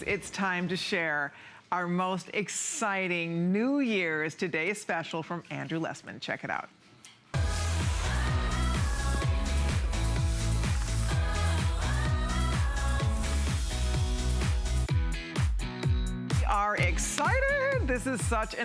it's time to share our most exciting New Year's Today special from Andrew Lessman. Check it out. We are excited. This is such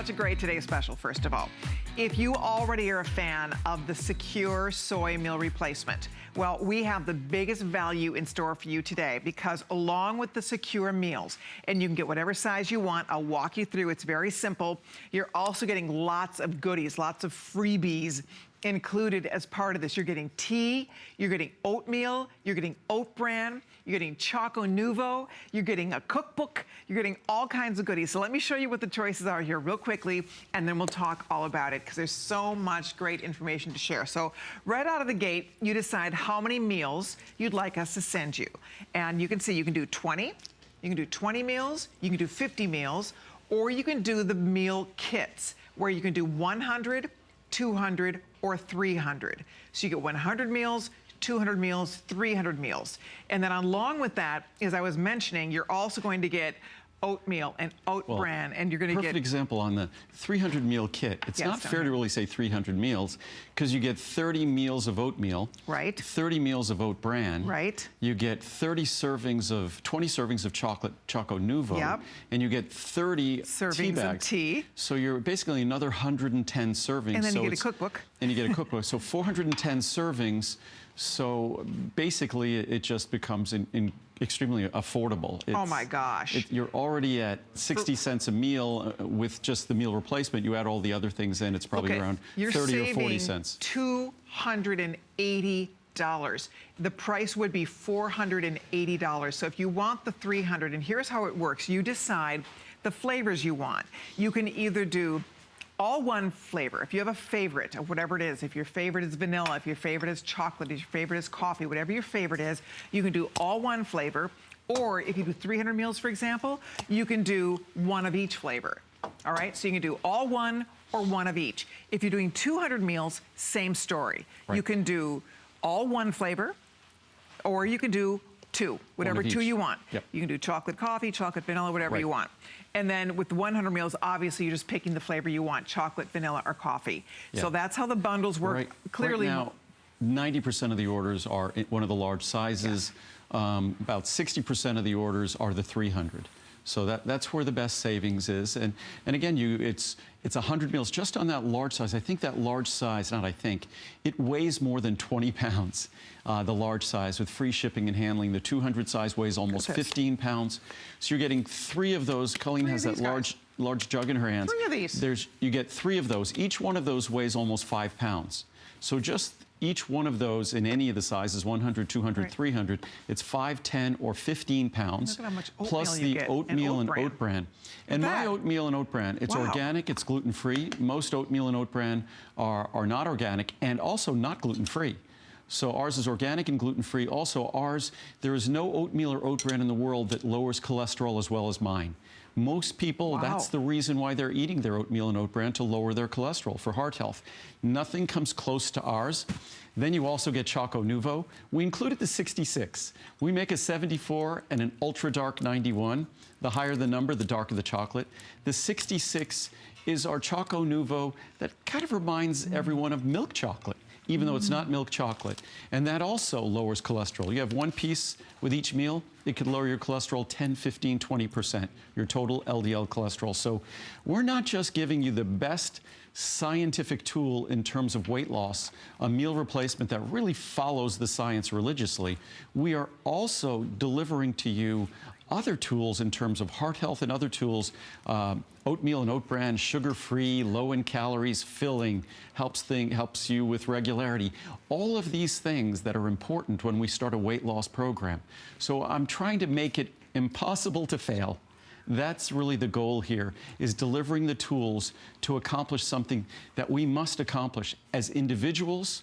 a great Today special, first of all. If you already are a fan of the Secure Soy Meal Replacement, well, we have the biggest value in store for you today, because along with the Secure meals, and you can get whatever size you want, I'll walk you through, it's very simple. You're also getting lots of goodies, lots of freebies included as part of this. You're getting tea, you're getting oatmeal, you're getting oat bran, you're getting Choco Nuvo, you're getting a cookbook, you're getting all kinds of goodies. So let me show you what the choices are here real quickly, and then we'll talk all about it, because there's so much great information to share. So right out of the gate, you decide how many meals you'd like us to send you. And you can see you can do 20, you can do 20 meals, you can do 50 meals, or you can do the meal kits, where you can do 100, 200, or 300. So you get 100 meals, 200 meals, 300 meals. And then along with that, as I was mentioning, you're also going to get oatmeal and oat bran, and you're going to get... Perfect example on the 300 meal kit. It's not fair to really say 300 meals, because you get 30 meals of oatmeal, right? 30 meals of oat bran, right? You get 20 servings of Choco Nuvo, and you get 30 servings of tea. So you're basically another 110 servings. And then you get a cookbook. And you get a cookbook. So 410 servings. So basically, it just becomes extremely affordable. Oh my gosh. You're already at 60 cents a meal with just the meal replacement. You add all the other things in, it's probably around 30 or 40 cents. $280. The price would be $480. So if you want the 300, and here's how it works. You decide the flavors you want. You can either do all one flavor. If you have a favorite of whatever it is, if your favorite is vanilla, if your favorite is chocolate, if your favorite is coffee, whatever your favorite is, you can do all one flavor. Or if you do 300 meals, for example, you can do one of each flavor. All right, so you can do all one or one of each. If you're doing 200 meals, same story. Right. You can do all one flavor, or you can do two, whatever two you want. Yep. You can do chocolate coffee, chocolate vanilla, whatever you want. And then with the 100 meals, obviously you're just picking the flavor you want, chocolate, vanilla, or coffee. So that's how the bundles work. Clearly. Right now, 90% of the orders are one of the large sizes. About 60% of the orders are the 300. So that's where the best savings is. And again, it's 100 meals just on that large size. I think that large size, it weighs more than 20 pounds, the large size, with free shipping and handling. The 200 size weighs almost 15 pounds. So you're getting 3 of those. Colleen has that large jug in her hands. 3 of these. You get 3 of those. Each one of those weighs almost 5 pounds. So just each one of those in any of the sizes, 100, 200, 300, it's 5, 10, or 15 pounds. Look at how much oatmeal plus the oatmeal and oat bran. And my oatmeal and oat bran, it's organic, it's gluten-free. Most oatmeal and oat bran are not organic and also not gluten-free. So ours is organic and gluten-free. Also ours, there is no oatmeal or oat bran in the world that lowers cholesterol as well as mine. Most people, that's the reason why they're eating their oatmeal and oat bran, to lower their cholesterol for heart health. Nothing comes close to ours. Then you also get Choco Nuvo. We included the 66. We make a 74 and an ultra dark 91. The higher the number, the darker the chocolate. The 66 is our Choco Nuvo that kind of reminds everyone of milk chocolate, even though it's not milk chocolate. And that also lowers cholesterol. You have 1 piece with each meal, it could lower your cholesterol 10, 15, 20%, your total LDL cholesterol. So we're not just giving you the best scientific tool in terms of weight loss, a meal replacement that really follows the science religiously. We are also delivering to you other tools in terms of heart health and other tools. Oatmeal and oat bran, sugar-free, low in calories, filling, helps you with regularity. All of these things that are important when we start a weight loss program. So I'm trying to make it impossible to fail. That's really the goal here, is delivering the tools to accomplish something that we must accomplish. As individuals,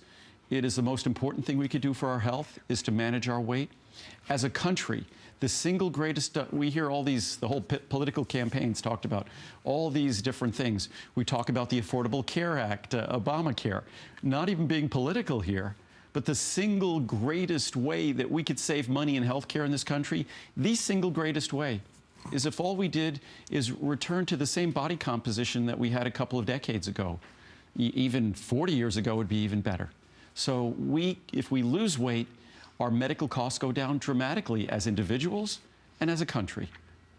it is the most important thing we could do for our health, is to manage our weight. As a country, the single greatest, we hear all these, the whole political campaigns talked about all these different things. We talk about the Affordable Care Act, Obamacare, not even being political here, But the single greatest way that we could save money in healthcare in this country, the single greatest way, is if all we did is return to the same body composition that we had a couple of decades ago. Even 40 years ago would be even better. So if we lose weight, our medical costs go down dramatically as individuals and as a country,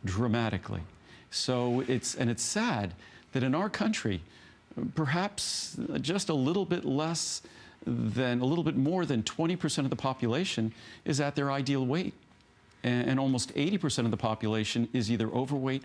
dramatically. So it's sad that in our country, perhaps just a little bit more than 20% of the population is at their ideal weight. And almost 80% of the population is either overweight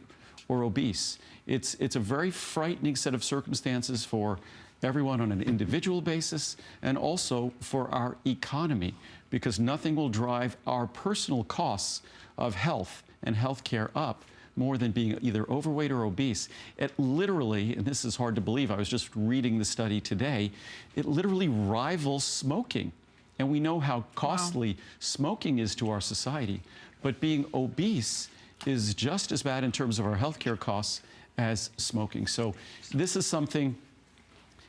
or obese. It's a very frightening set of circumstances for everyone on an individual basis and also for our economy, because nothing will drive our personal costs of health and healthcare up more than being either overweight or obese. It literally, and this is hard to believe, I was just reading the study today, it literally rivals smoking. And we know how costly smoking is to our society, but being obese is just as bad in terms of our healthcare costs as smoking. So this is something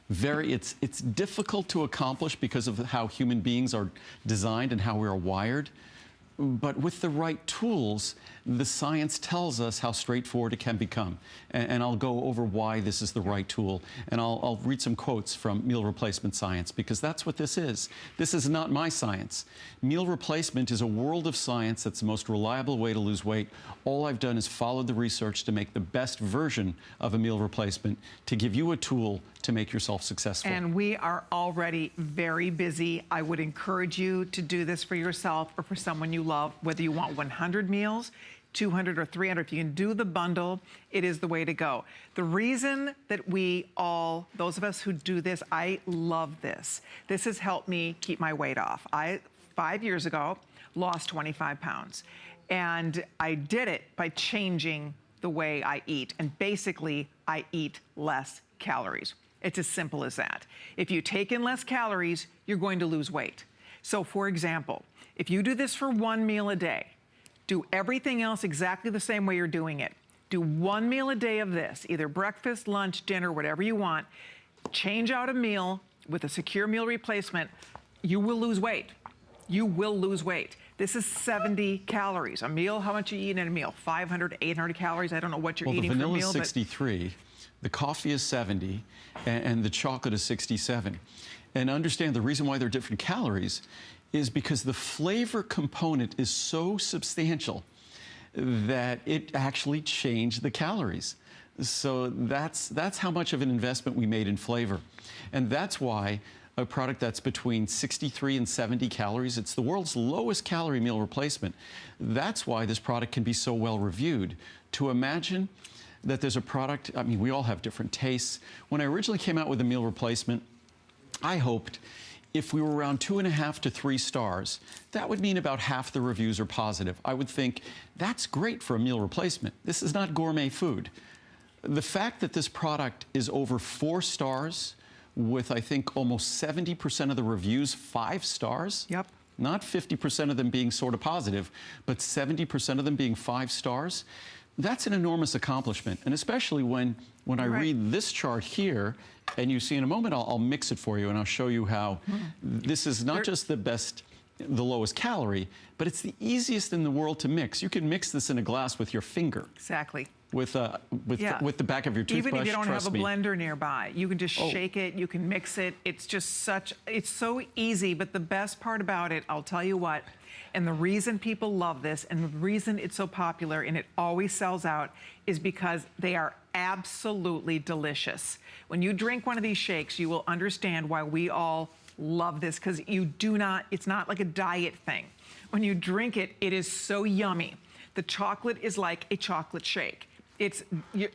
it's difficult to accomplish because of how human beings are designed and how we are wired. But with the right tools, the science tells us how straightforward it can become. And I'll go over why this is the right tool. And I'll read some quotes from meal replacement science, because that's what this is. This is not my science. Meal replacement is a world of science that's the most reliable way to lose weight. All I've done is followed the research to make the best version of a meal replacement, to give you a tool to make yourself successful. And we are already very busy. I would encourage you to do this for yourself or for someone you love, whether you want 100 meals, 200 or 300. If you can do the bundle, it is the way to go. The reason that those of us who do this, I love this. This has helped me keep my weight off. 5 years ago, lost 25 pounds. And I did it by changing the way I eat. And basically, I eat less calories. It's as simple as that. If you take in less calories, you're going to lose weight. So for example, if you do this for one meal a day, do everything else exactly the same way you're doing it. Do one meal a day of this, either breakfast, lunch, dinner, whatever you want. Change out a meal with a secure meal replacement. You will lose weight. You will lose weight. This is 70 calories. A meal, how much you eat in a meal? 500, 800 calories? I don't know what you're eating for a meal. Well, the vanilla is 63. The coffee is 70, and the chocolate is 67. And understand the reason why they're different calories is because the flavor component is so substantial that it actually changed the calories. So that's how much of an investment we made in flavor. And that's why a product that's between 63 and 70 calories, it's the world's lowest calorie meal replacement. That's why this product can be so well reviewed. To imagine that there's a product, I mean, we all have different tastes. When I originally came out with a meal replacement, I hoped if we were around 2.5 to 3 stars, that would mean about half the reviews are positive. I would think, that's great for a meal replacement. This is not gourmet food. The fact that this product is over 4 stars, with I think almost 70% of the reviews 5 stars. Yep. Not 50% of them being sort of positive, but 70% of them being 5 stars. That's an enormous accomplishment, and especially when I read this chart here, and you see in a moment, I'll mix it for you, and I'll show you how this is not just the lowest calorie, but it's the easiest in the world to mix. You can mix this in a glass with your finger. Exactly. With the back of your toothbrush. Even if you don't have a blender nearby, you can just shake it, you can mix it. It's just it's so easy, but the best part about it, I'll tell you what, and the reason people love this and the reason it's so popular and it always sells out is because they are absolutely delicious. When you drink one of these shakes, you will understand why we all love this, because it's not like a diet thing. When you drink it, it is so yummy. The chocolate is like a chocolate shake. It's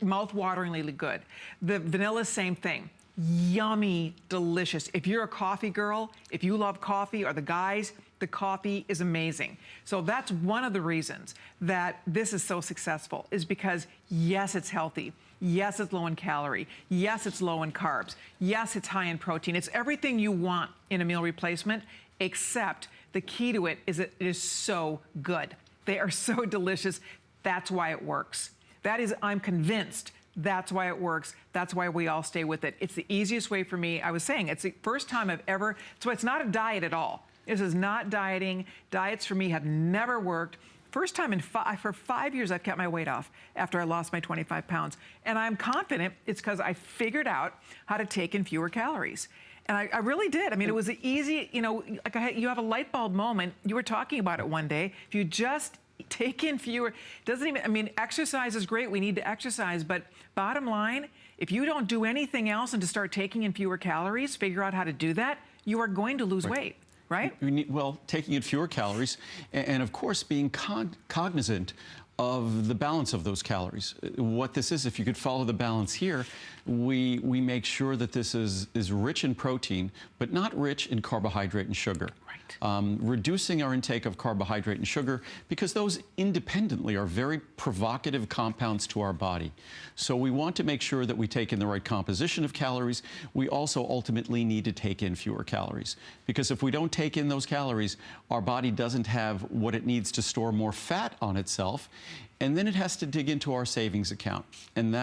mouth-wateringly good. The vanilla, same thing. Yummy, delicious. If you're a coffee girl, if you love coffee, or the guys, the coffee is amazing. So that's one of the reasons that this is so successful, is because yes, it's healthy. Yes, it's low in calorie. Yes, it's low in carbs. Yes, it's high in protein. It's everything you want in a meal replacement, except the key to it is it is so good. They are so delicious. That's why it works. That is, I'm convinced That's why it works. That's why we all stay with it. It's the easiest way for me. I was saying, it's the first time I've ever, so it's not a diet at all. This is not dieting. Diets for me have never worked. First time for 5 years I've kept my weight off after I lost my 25 pounds. And I'm confident it's because I figured out how to take in fewer calories. And I really did. I mean, it was easy, you know, like you have a light bulb moment. You were talking about it one day. If you just take in fewer, doesn't even, I mean, exercise is great. We need to exercise. But bottom line, if you don't do anything else and to start taking in fewer calories, figure out how to do that, you are going to lose weight. Right? Well, taking in fewer calories and of course, being cognizant of the balance of those calories. What this is, if you could follow the balance here, we make sure that this is rich in protein, but not rich in carbohydrate and sugar. Right. Reducing our intake of carbohydrate and sugar, because those independently are very provocative compounds to our body. So we want to make sure that we take in the right composition of calories. We also ultimately need to take in fewer calories, because if we don't take in those calories, our body doesn't have what it needs to store more fat on itself. And then it has to dig into our savings account. And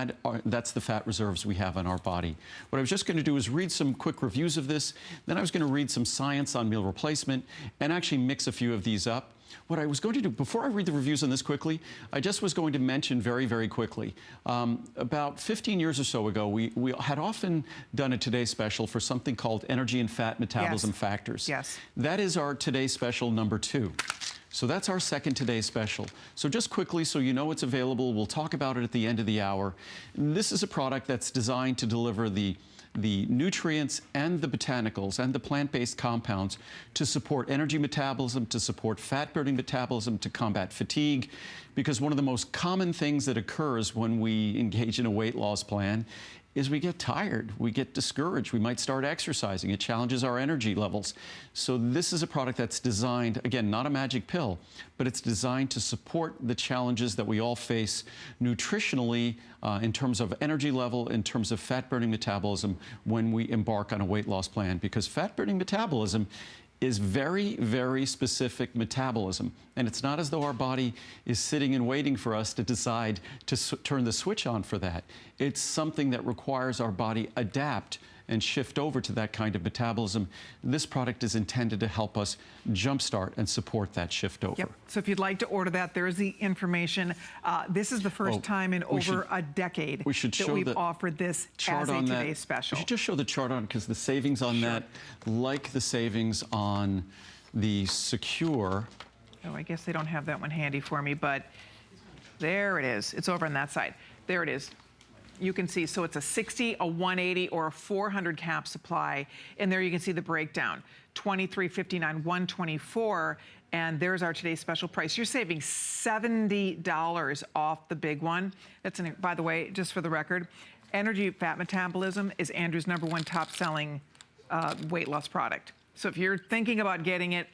that's the fat reserves we have in our body. What I was just going to do is read some quick reviews of this. Then I was going to read some science on meal replacement and actually mix a few of these up. What I was going to do, before I read the reviews on this quickly, I just was going to mention very, very quickly. About 15 years or so ago, we had often done a Today Special for something called energy and fat metabolism factors. Yes. That is our Today Special #2. So that's our second Today Special. So just quickly, so you know it's available, we'll talk about it at the end of the hour. This is a product that's designed to deliver the nutrients and the botanicals and the plant-based compounds to support energy metabolism, to support fat-burning metabolism, to combat fatigue. Because one of the most common things that occurs when we engage in a weight loss plan is we get tired, we get discouraged, we might start exercising. It challenges our energy levels. So this is a product that's designed, again, not a magic pill, but it's designed to support the challenges that we all face nutritionally in terms of energy level, in terms of fat-burning metabolism when we embark on a weight loss plan. Because fat-burning metabolism is very, very specific metabolism. And it's not as though our body is sitting and waiting for us to decide to turn the switch on for that. It's something that requires our body adapt and shift over to that kind of metabolism. This product is intended to help us jumpstart and support that shift over. Yep. So if you'd like to order that, there's the information. This is the first time in over a decade that we've offered this as a Today Special. We should just show the chart on, because the savings on that, like the savings on the Secure. Oh, I guess they don't have that one handy for me, but there it is. It's over on that side. There it is. You can see, so it's a 60, a 180, or a 400 cap supply. And there you can see the breakdown. $23.59, $124, and there's our Today Special price. You're saving $70 off the big one. That's, by the way, just for the record, Energy Fat Metabolism is Andrew's #1 top-selling weight loss product. So if you're thinking about getting it,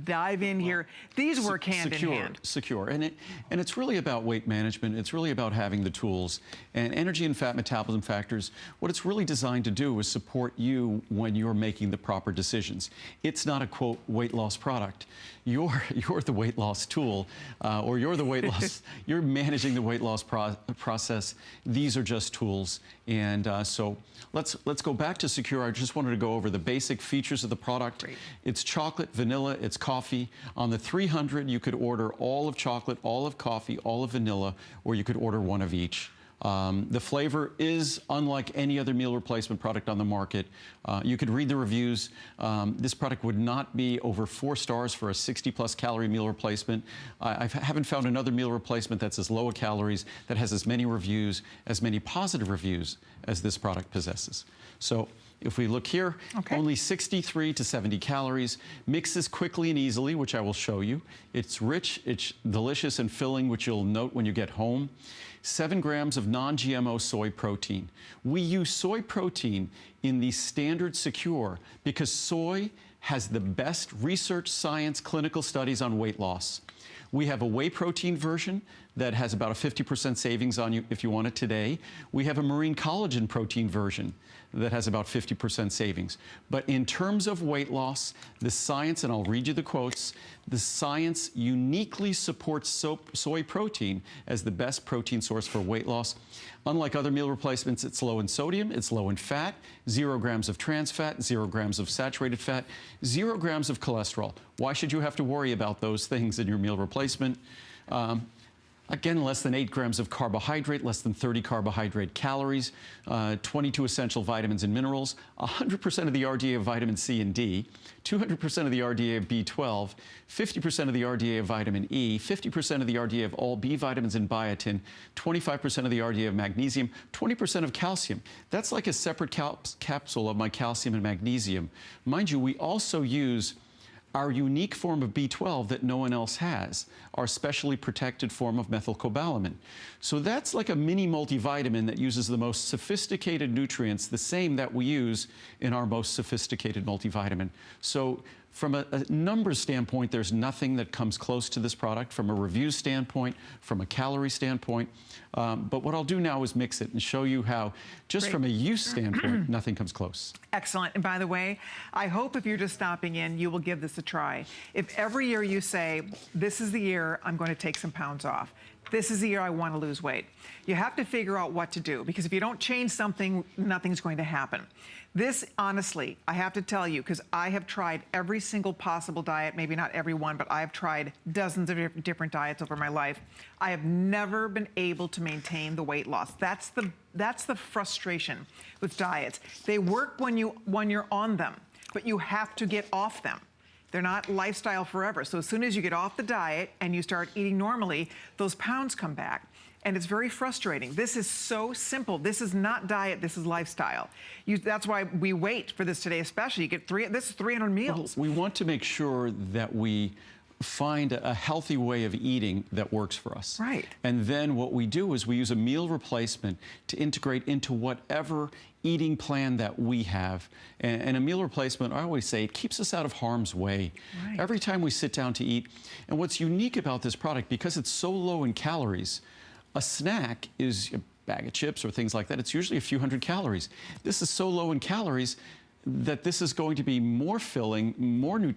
dive in here. These work hand in hand. Secure. And it's really about weight management. It's really about having the tools. And energy and fat metabolism factors, what it's really designed to do is support you when you're making the proper decisions. It's not a, quote, weight loss product. You're the weight loss tool, or you're the weight loss, you're managing the weight loss process. These are just tools. And so let's go back to Secure. I just wanted to go over the basic features of the product. Great. It's chocolate, vanilla, it's coffee. On the 300, you could order all of chocolate, all of coffee, all of vanilla, or you could order one of each. The flavor is unlike any other meal replacement product on the market. You could read the reviews. This product would not be over 4 stars for a 60-plus calorie meal replacement. I haven't found another meal replacement that's as low a calories, that has as many reviews, as many positive reviews as this product possesses. So if we look here, only 63 to 70 calories, mixes quickly and easily, which I will show you. It's rich, it's delicious and filling, which you'll note when you get home. 7 grams of non-GMO soy protein. We use soy protein in the standard Secure because soy has the best research, science, clinical studies on weight loss. We have a whey protein version that has about a 50% savings on you if you want it today. We have a marine collagen protein version that has about 50% savings. But in terms of weight loss, the science, and I'll read you the quotes, the science uniquely supports soy protein as the best protein source for weight loss. Unlike other meal replacements, it's low in sodium, it's low in fat, 0 grams of trans fat, 0 grams of saturated fat, 0 grams of cholesterol. Why should you have to worry about those things in your meal replacement? Again, less than 8 grams of carbohydrate, less than 30 carbohydrate calories, 22 essential vitamins and minerals, 100% of the RDA of vitamin C and D, 200% of the RDA of B12, 50% of the RDA of vitamin E, 50% of the RDA of all B vitamins and biotin, 25% of the RDA of magnesium, 20% of calcium. That's like a separate capsule of my calcium and magnesium. Mind you, we also use our unique form of B12 that no one else has, our specially protected form of methylcobalamin. So that's like a mini multivitamin that uses the most sophisticated nutrients, the same that we use in our most sophisticated multivitamin. So from a numbers standpoint, there's nothing that comes close to this product. From a review standpoint, from a calorie standpoint. But what I'll do now is mix it and show you how, just from a use standpoint, nothing comes close. Excellent. And by the way, I hope if you're just stopping in, you will give this a try. If every year you say, this is the year I'm going to take some pounds off, this is the year I want to lose weight, you have to figure out what to do, because if you don't change something, nothing's going to happen. This, honestly, I have to tell you, because I have tried every single possible diet, maybe not every one, but I have tried dozens of different diets over my life. I have never been able to maintain the weight loss. That's the frustration with diets. They work when you're on them, but you have to get off them. They're not lifestyle forever. So as soon as you get off the diet and you start eating normally, those pounds come back. And it's very frustrating. This is so simple. This is not diet, this is lifestyle. That's why we wait for this today, especially. You get this is 300 meals. Well, we want to make sure that we find a healthy way of eating that works for us. Right. And then what we do is we use a meal replacement to integrate into whatever eating plan that we have. And a meal replacement, I always say, it keeps us out of harm's way. Right. Every time we sit down to eat. And what's unique about this product, because it's so low in calories, a snack is a bag of chips or things like that. It's usually a few hundred calories. This is so low in calories that this is going to be more filling,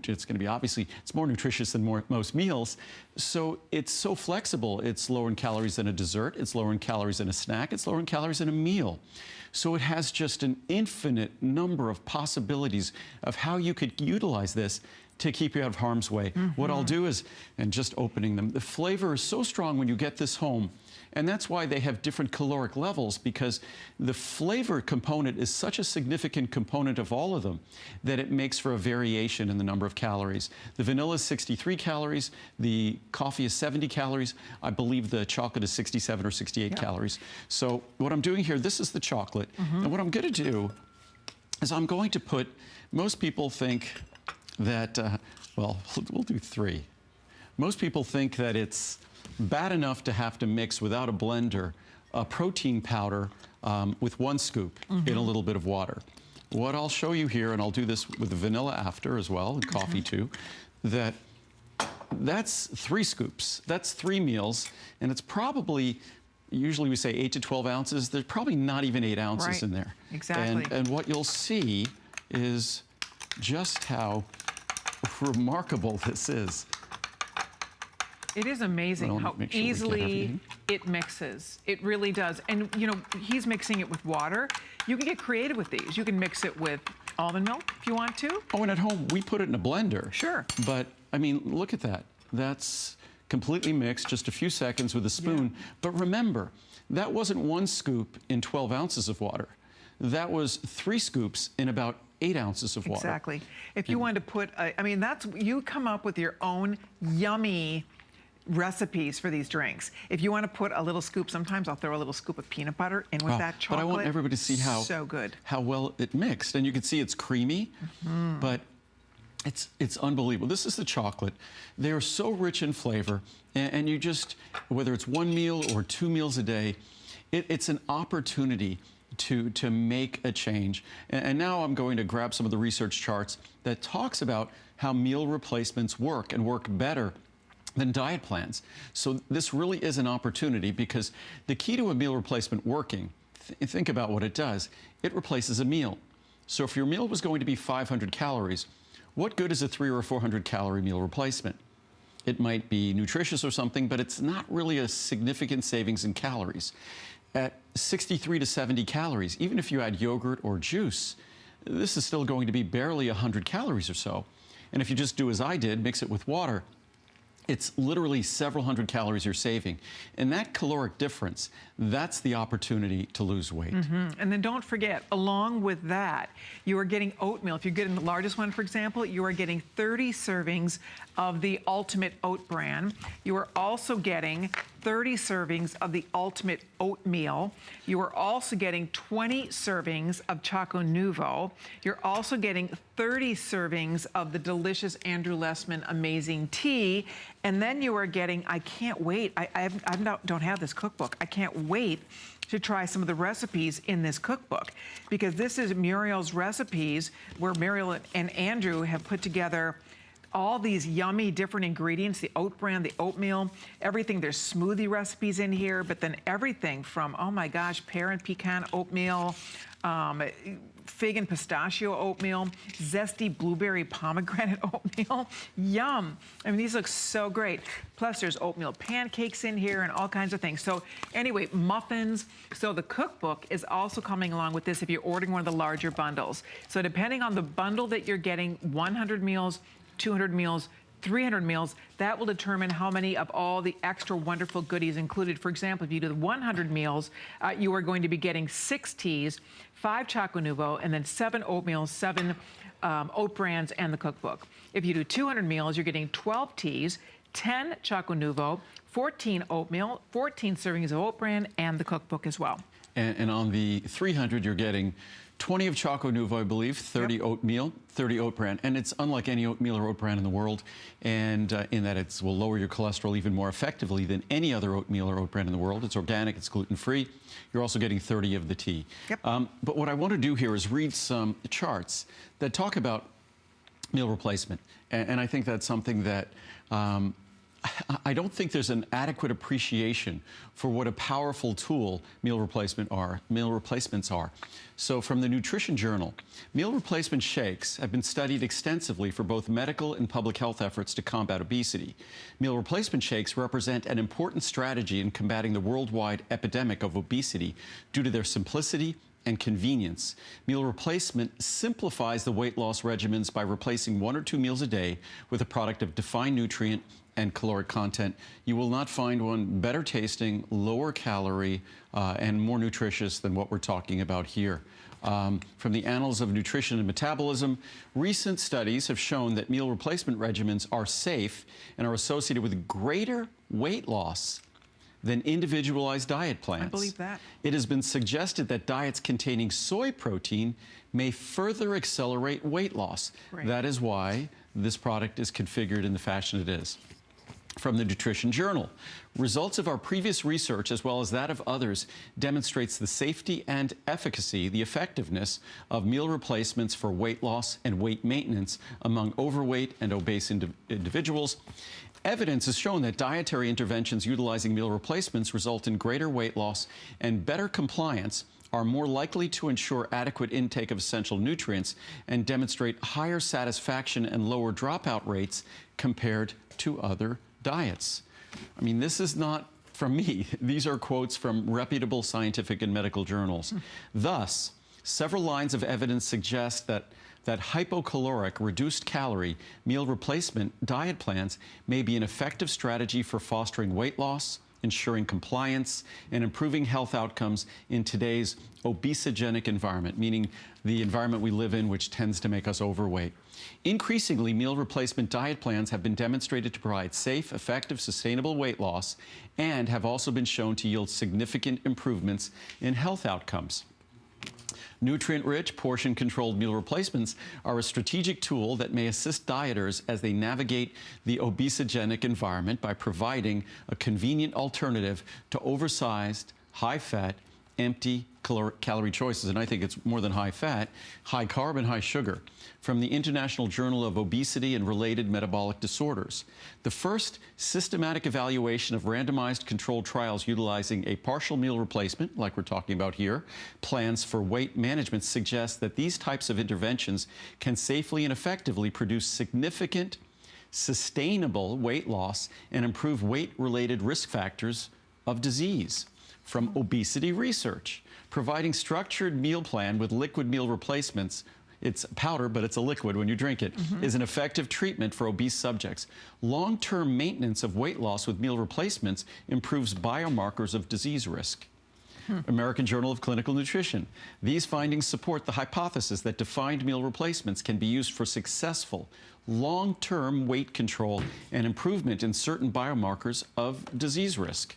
it's going to be, obviously, it's more nutritious than most meals. So it's so flexible. It's lower in calories than a dessert. It's lower in calories than a snack. It's lower in calories than a meal. So it has just an infinite number of possibilities of how you could utilize this to keep you out of harm's way. What I'll do is, and just opening them, the flavor is so strong when you get this home. And that's why they have different caloric levels, because the flavor component is such a significant component of all of them that it makes for a variation in the number of calories. The vanilla is 63 calories, the coffee is 70 calories, I believe the chocolate is 67 or 68 calories. So what I'm doing here, this is the chocolate, and what I'm going to do is I'm going to put, most people think that, well, we'll do 3. Most people think that it's bad enough to have to mix without a blender a protein powder with 1 scoop in a little bit of water. What I'll show you here, and I'll do this with the vanilla after as well, and coffee too, that's 3 scoops. That's 3 meals, and it's probably, usually we say 8 to 12 ounces. There's probably not even 8 ounces in there. Exactly. And what you'll see is just how remarkable this is. It is amazing how easily it mixes. It really does. And, you know, he's mixing it with water. You can get creative with these. You can mix it with almond milk if you want to. Oh, and at home, we put it in a blender. Sure. But, I mean, look at that. That's completely mixed, just a few seconds with a spoon. But remember, that wasn't 1 scoop in 12 ounces of water. That was 3 scoops in about 8 ounces of water. Exactly. If you wanted to put, I mean, you come up with your own yummy recipes for these drinks. If you want to put a little scoop, sometimes I'll throw a little scoop of peanut butter in with that chocolate. But I want everybody to see how well it mixed. And you can see it's creamy, but it's unbelievable. This is the chocolate. They are so rich in flavor, and you just, whether it's 1 meal or 2 meals a day, it's an opportunity to make a change. And now I'm going to grab some of the research charts that talks about how meal replacements work and work better than diet plans. So this really is an opportunity, because the key to a meal replacement working, think about what it does. It replaces a meal. So if your meal was going to be 500 calories, what good is a 300 or 400 calorie meal replacement? It might be nutritious or something, but it's not really a significant savings in calories. At 63 to 70 calories, even if you add yogurt or juice, this is still going to be barely 100 calories or so. And if you just do as I did, mix it with water, it's literally several hundred calories you're saving. And that caloric difference, that's the opportunity to lose weight. And then don't forget, along with that, you are getting oatmeal. If you're getting the largest one, for example, you are getting 30 servings of the Ultimate Oat Bran. You are also getting 30 servings of the Ultimate Oatmeal. You are also getting 20 servings of Choco Nuvo. You're also getting 30 servings of the delicious Andrew Lessman Amazing Tea. And then you are getting, I can't wait, I don't have this cookbook. I can't wait to try some of the recipes in this cookbook, because this is Muriel's recipes, where Muriel and Andrew have put together all these yummy different ingredients, the oat bran, the oatmeal, everything. There's smoothie recipes in here, but then everything from, oh my gosh, pear and pecan oatmeal, fig and pistachio oatmeal, zesty blueberry pomegranate oatmeal. Yum. I mean, these look so great. Plus there's oatmeal pancakes in here and all kinds of things. So anyway, muffins. So the cookbook is also coming along with this if you're ordering one of the larger bundles. So depending on the bundle that you're getting, 100 meals, 200 meals, 300 meals, that will determine how many of all the extra wonderful goodies included. For example, if you do the 100 meals, you are going to be getting 6 teas, 5 Choco Nuvo, and then 7 oatmeals, 7 oat brands, and the cookbook. If you do 200 meals, you're getting 12 teas, 10 Choco Nuvo, 14 oatmeal, 14 servings of oat bran, and the cookbook as well. And on the 300, you're getting 20 of Choco Nuvo, I believe, 30 oatmeal, 30 oat bran. And it's unlike any oatmeal or oat bran in the world, and in that it will lower your cholesterol even more effectively than any other oatmeal or oat bran in the world. It's organic, it's gluten-free. You're also getting 30 of the tea. But what I want to do here is read some charts that talk about meal replacement. And I think that's something that I don't think there's an adequate appreciation for what a powerful tool meal replacements are. So from the Nutrition Journal, meal replacement shakes have been studied extensively for both medical and public health efforts to combat obesity. Meal replacement shakes represent an important strategy in combating the worldwide epidemic of obesity due to their simplicity and convenience. Meal replacement simplifies the weight loss regimens by replacing 1 or 2 meals a day with a product of defined nutrient and caloric content. You will not find one better tasting, lower calorie, and more nutritious than what we're talking about here. From the Annals of Nutrition and Metabolism, recent studies have shown that meal replacement regimens are safe and are associated with greater weight loss than individualized diet plans. I believe that. It has been suggested that diets containing soy protein may further accelerate weight loss. Right. That is why this product is configured in the fashion it is. From the Nutrition Journal, results of our previous research, as well as that of others, demonstrates the safety and efficacy, the effectiveness of meal replacements for weight loss and weight maintenance among overweight and obese individuals. Evidence has shown that dietary interventions utilizing meal replacements result in greater weight loss and better compliance, are more likely to ensure adequate intake of essential nutrients, and demonstrate higher satisfaction and lower dropout rates compared to other diets. I mean, this is not from me. These are quotes from reputable scientific and medical journals. Thus, several lines of evidence suggest that hypocaloric, reduced calorie meal replacement diet plans may be an effective strategy for fostering weight loss, ensuring compliance, and improving health outcomes in today's obesogenic environment, meaning the environment we live in, which tends to make us overweight. Increasingly, meal replacement diet plans have been demonstrated to provide safe, effective, sustainable weight loss, and have also been shown to yield significant improvements in health outcomes. Nutrient-rich, portion-controlled meal replacements are a strategic tool that may assist dieters as they navigate the obesogenic environment by providing a convenient alternative to oversized, high-fat, empty calorie choices, and I think it's more than high fat, high carb and high sugar, from the International Journal of Obesity and Related Metabolic Disorders. The first systematic evaluation of randomized controlled trials utilizing a partial meal replacement, like we're talking about here, plans for weight management suggest that these types of interventions can safely and effectively produce significant, sustainable weight loss and improve weight-related risk factors of disease. From obesity research, providing structured meal plan with liquid meal replacements, it's powder, but it's a liquid when you drink it, is an effective treatment for obese subjects. Long-term maintenance of weight loss with meal replacements improves biomarkers of disease risk. American Journal of Clinical Nutrition. These findings support the hypothesis that defined meal replacements can be used for successful long-term weight control and improvement in certain biomarkers of disease risk.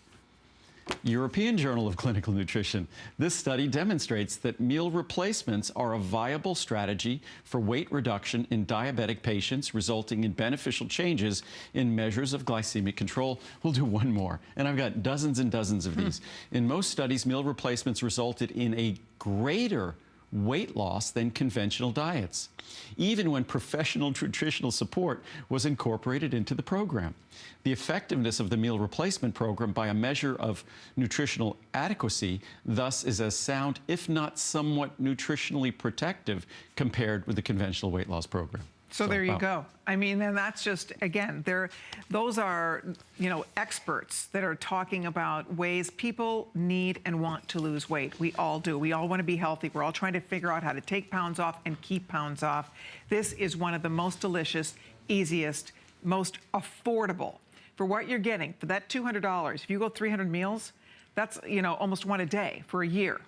European Journal of Clinical Nutrition. This study demonstrates that meal replacements are a viable strategy for weight reduction in diabetic patients, resulting in beneficial changes in measures of glycemic control. We'll do one more, and I've got dozens and dozens of these. In most studies, meal replacements resulted in a greater weight loss than conventional diets, even when professional nutritional support was incorporated into the program. The effectiveness of the meal replacement program by a measure of nutritional adequacy thus is as sound, if not somewhat nutritionally protective, compared with the conventional weight loss program. So there you go. I mean, and that's just, again, those are, you know, experts that are talking about ways people need and want to lose weight. We all do. We all want to be healthy. We're all trying to figure out how to take pounds off and keep pounds off. This is one of the most delicious, easiest, most affordable. For what you're getting, for that $200, if you go 300 meals, that's, you know, almost one a day for a year.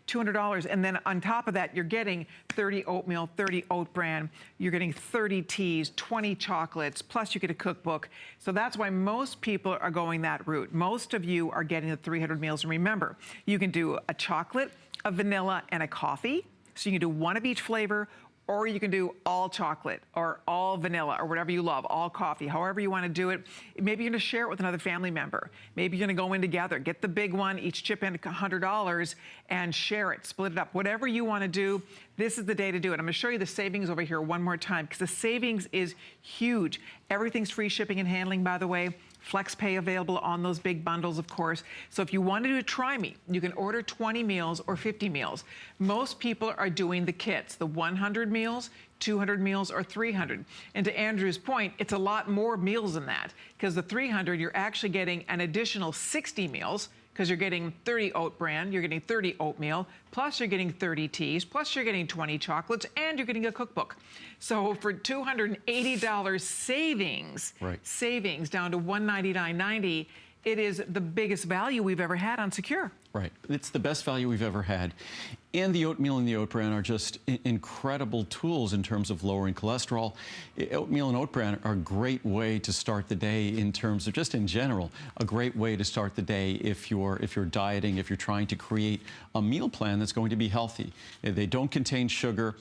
$200, and then on top of that, you're getting 30 oatmeal, 30 oat bran, you're getting 30 teas, 20 chocolates, plus you get a cookbook. So that's why most people are going that route. Most of you are getting the 300 meals. And remember, you can do a chocolate, a vanilla, and a coffee. So you can do one of each flavor, or you can do all chocolate or all vanilla or whatever you love, all coffee, however you want to do it. Maybe you're going to share it with another family member. Maybe you're going to go in together, get the big one, each chip in $100 and share it, split it up. Whatever you want to do, this is the day to do it. I'm going to show you the savings over here one more time because the savings is huge. Everything's free shipping and handling, by the way. Flex pay available on those big bundles, of course. So if you want to do a Try Me, you can order 20 meals or 50 meals. Most people are doing the kits, the 100 meals, 200 meals, or 300. And to Andrew's point, it's a lot more meals than that because the 300, you're actually getting an additional 60 meals because you're getting 30 oat bran, you're getting 30 oatmeal, plus you're getting 30 teas, plus you're getting 20 chocolates, and you're getting a cookbook. So for $280 savings, savings down to $199.90, it is the biggest value we've ever had on Secure. Right. It's the best value we've ever had. And the oatmeal and the oat bran are just incredible tools in terms of lowering cholesterol. Oatmeal and oat bran are a great way to start the day in terms of just in general, a great way to start the day if you're dieting, if you're trying to create a meal plan that's going to be healthy. They don't contain sugar.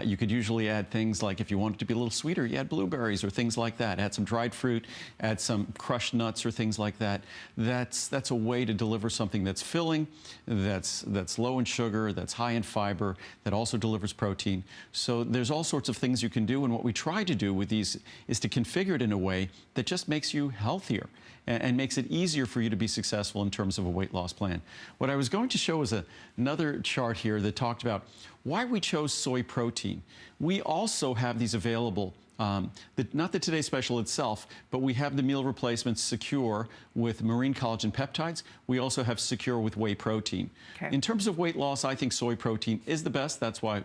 You could usually add things like, if you want it to be a little sweeter, you add blueberries or things like that. Add some dried fruit, add some crushed nuts or things like that. That's a way to deliver something that's filling, that's low in sugar, that's high in fiber, that also delivers protein. So there's all sorts of things you can do, and what we try to do with these is to configure it in a way that just makes you healthier and makes it easier for you to be successful in terms of a weight loss plan. What I was going to show is another chart here that talked about why we chose soy protein. We also have these available, not the Today Special itself, but we have the meal replacements Secure with marine collagen peptides. We also have Secure with whey protein. Okay. In terms of weight loss, I think soy protein is the best. That's what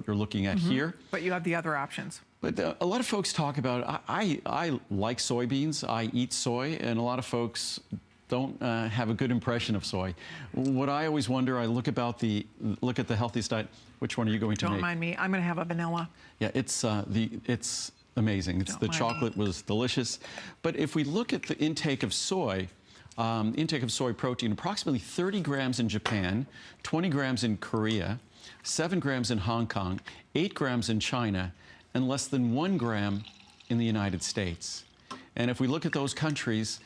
you're looking at here. But you have the other options. But a lot of folks talk about, I like soybeans, I eat soy, and a lot of folks don't have a good impression of soy. What I always wonder, I look at the healthiest diet. Which one are you going to make? Don't mind me. I'm going to have a vanilla. Yeah, it's amazing. The chocolate was delicious. But if we look at the intake of soy protein, approximately 30 grams in Japan, 20 grams in Korea, 7 grams in Hong Kong, 8 grams in China, and less than 1 gram in the United States. And if we look at those countries,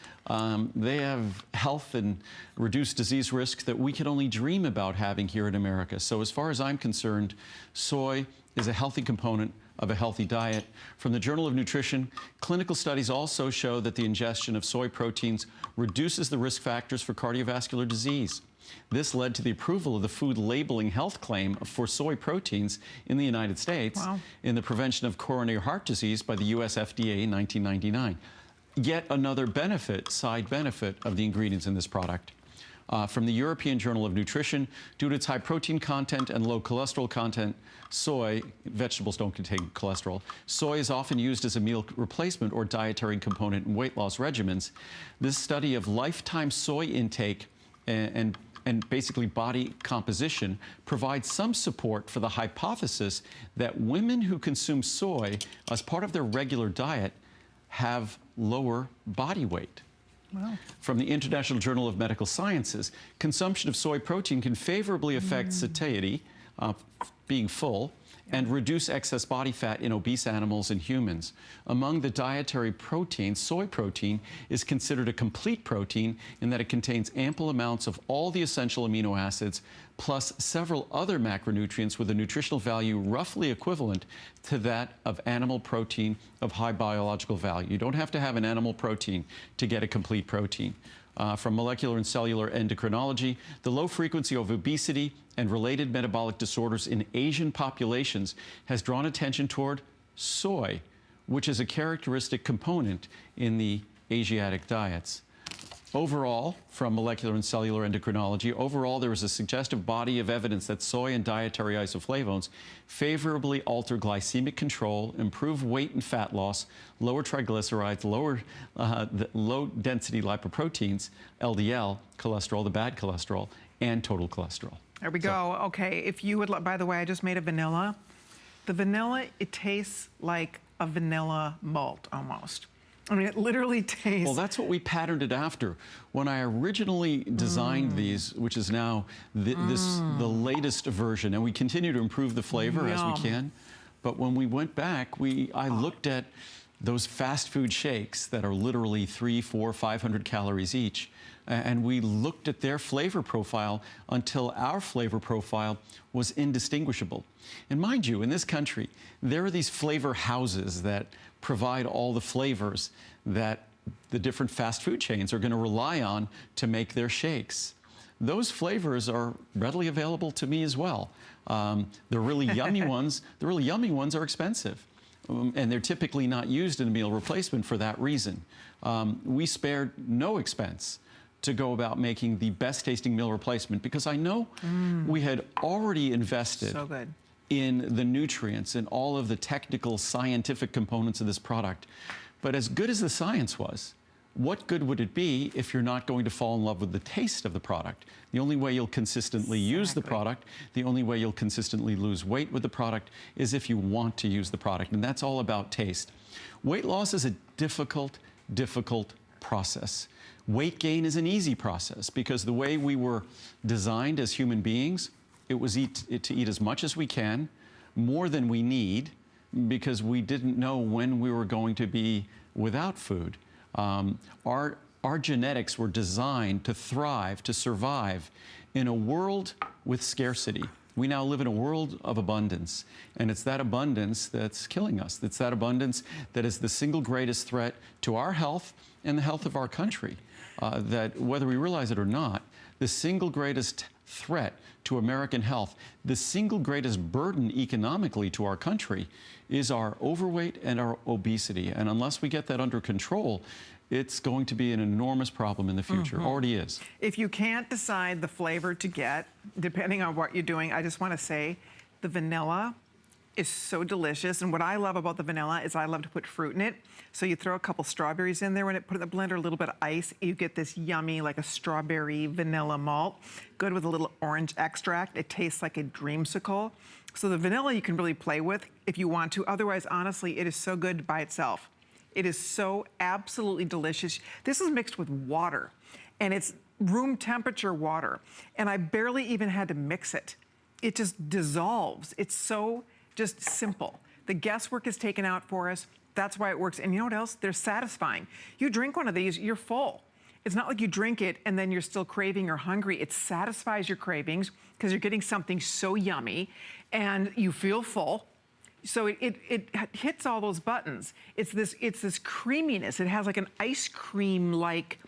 they have health and reduced disease risk that we could only dream about having here in America. So as far as I'm concerned, soy is a healthy component of a healthy diet. From the Journal of Nutrition, clinical studies also show that the ingestion of soy proteins reduces the risk factors for cardiovascular disease. This led to the approval of the food labeling health claim for soy proteins in the United States in the prevention of coronary heart disease by the US FDA in 1999. Yet another benefit, side benefit of the ingredients in this product. From the European Journal of Nutrition, due to its high protein content and low cholesterol content, soy, vegetables don't contain cholesterol, soy is often used as a meal replacement or dietary component in weight loss regimens. This study of lifetime soy intake and basically body composition provides some support for the hypothesis that women who consume soy as part of their regular diet have lower body weight. Wow. From the International Journal of Medical Sciences, consumption of soy protein can favorably affect satiety, being full, and reduce excess body fat in obese animals and humans. Among the dietary proteins, soy protein is considered a complete protein in that it contains ample amounts of all the essential amino acids, plus several other macronutrients with a nutritional value roughly equivalent to that of animal protein of high biological value. You don't have to have an animal protein to get a complete protein. From molecular and cellular endocrinology, the low frequency of obesity and related metabolic disorders in Asian populations has drawn attention toward soy, which is a characteristic component in the Asiatic diets. Overall, from molecular and cellular endocrinology, overall there is a suggestive body of evidence that soy and dietary isoflavones favorably alter glycemic control, improve weight and fat loss, lower triglycerides, lower low-density lipoproteins, LDL, cholesterol, the bad cholesterol, and total cholesterol. There we go. Okay, if you would, by the way, I just made a vanilla. The vanilla, it tastes like a vanilla malt almost. I mean, it literally tastes... Well, that's what we patterned it after. When I originally designed these, which is now the latest version, and we continue to improve the flavor as we can, but when we went back, I looked at those fast food shakes that are literally 300, 400, 500 calories each, and we looked at their flavor profile until our flavor profile was indistinguishable. And mind you, in this country, there are these flavor houses that provide all the flavors that the different fast food chains are going to rely on to make their shakes. Those flavors are readily available to me as well. The really yummy ones, are expensive. And they're typically not used in a meal replacement for that reason. We spared no expense to go about making the best tasting meal replacement because I know we had already invested in the nutrients and all of the technical scientific components of this product. But as good as the science was, what good would it be if you're not going to fall in love with the taste of the product? The only way you'll consistently use the product, the only way you'll consistently lose weight with the product is if you want to use the product, and that's all about taste. Weight loss is a difficult process. Weight gain is an easy process because the way we were designed as human beings, it was to eat as much as we can, more than we need, because we didn't know when we were going to be without food. Our genetics were designed to thrive, to survive in a world with scarcity. We now live in a world of abundance, and it's that abundance that's killing us. It's that abundance that is the single greatest threat to our health and the health of our country. That whether we realize it or not, the single greatest threat to American health, the single greatest burden economically to our country is our overweight and our obesity. And unless we get that under control, it's going to be an enormous problem in the future. Already is. If you can't decide the flavor to get, depending on what you're doing, I just want to say the vanilla is so delicious. And what I love about the vanilla is I love to put fruit in it. So you throw a couple strawberries in there when it put in the blender, a little bit of ice, you get this yummy, like a strawberry vanilla malt. Good with a little orange extract. It tastes like a dreamsicle. So the vanilla you can really play with if you want to. Otherwise, honestly, it is so good by itself. It is so absolutely delicious. This is mixed with water, and it's room temperature water. And I barely even had to mix it. It just dissolves. It's so just simple. The guesswork is taken out for us. That's why it works. And you know what else? They're satisfying. You drink one of these, you're full. It's not like you drink it and then you're still craving or hungry. It satisfies your cravings because you're getting something so yummy and you feel full. So it hits all those buttons. It's this creaminess. It has like an ice cream-like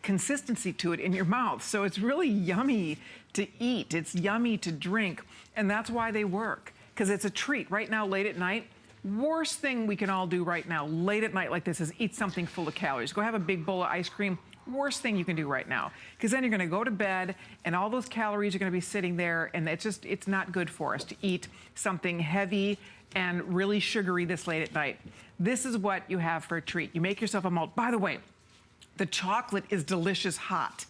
consistency to it in your mouth. So it's really yummy to eat. It's yummy to drink. And that's why they work, because it's a treat. Right now, late at night, worst thing we can all do right now, late at night like this, is eat something full of calories. Go have a big bowl of ice cream. Worst thing you can do right now, because then you're going to go to bed and all those calories are going to be sitting there, and it's not good for us to eat something heavy and really sugary this late at night. This is what you have for a treat. You make yourself a malt. By the way, the chocolate is delicious hot.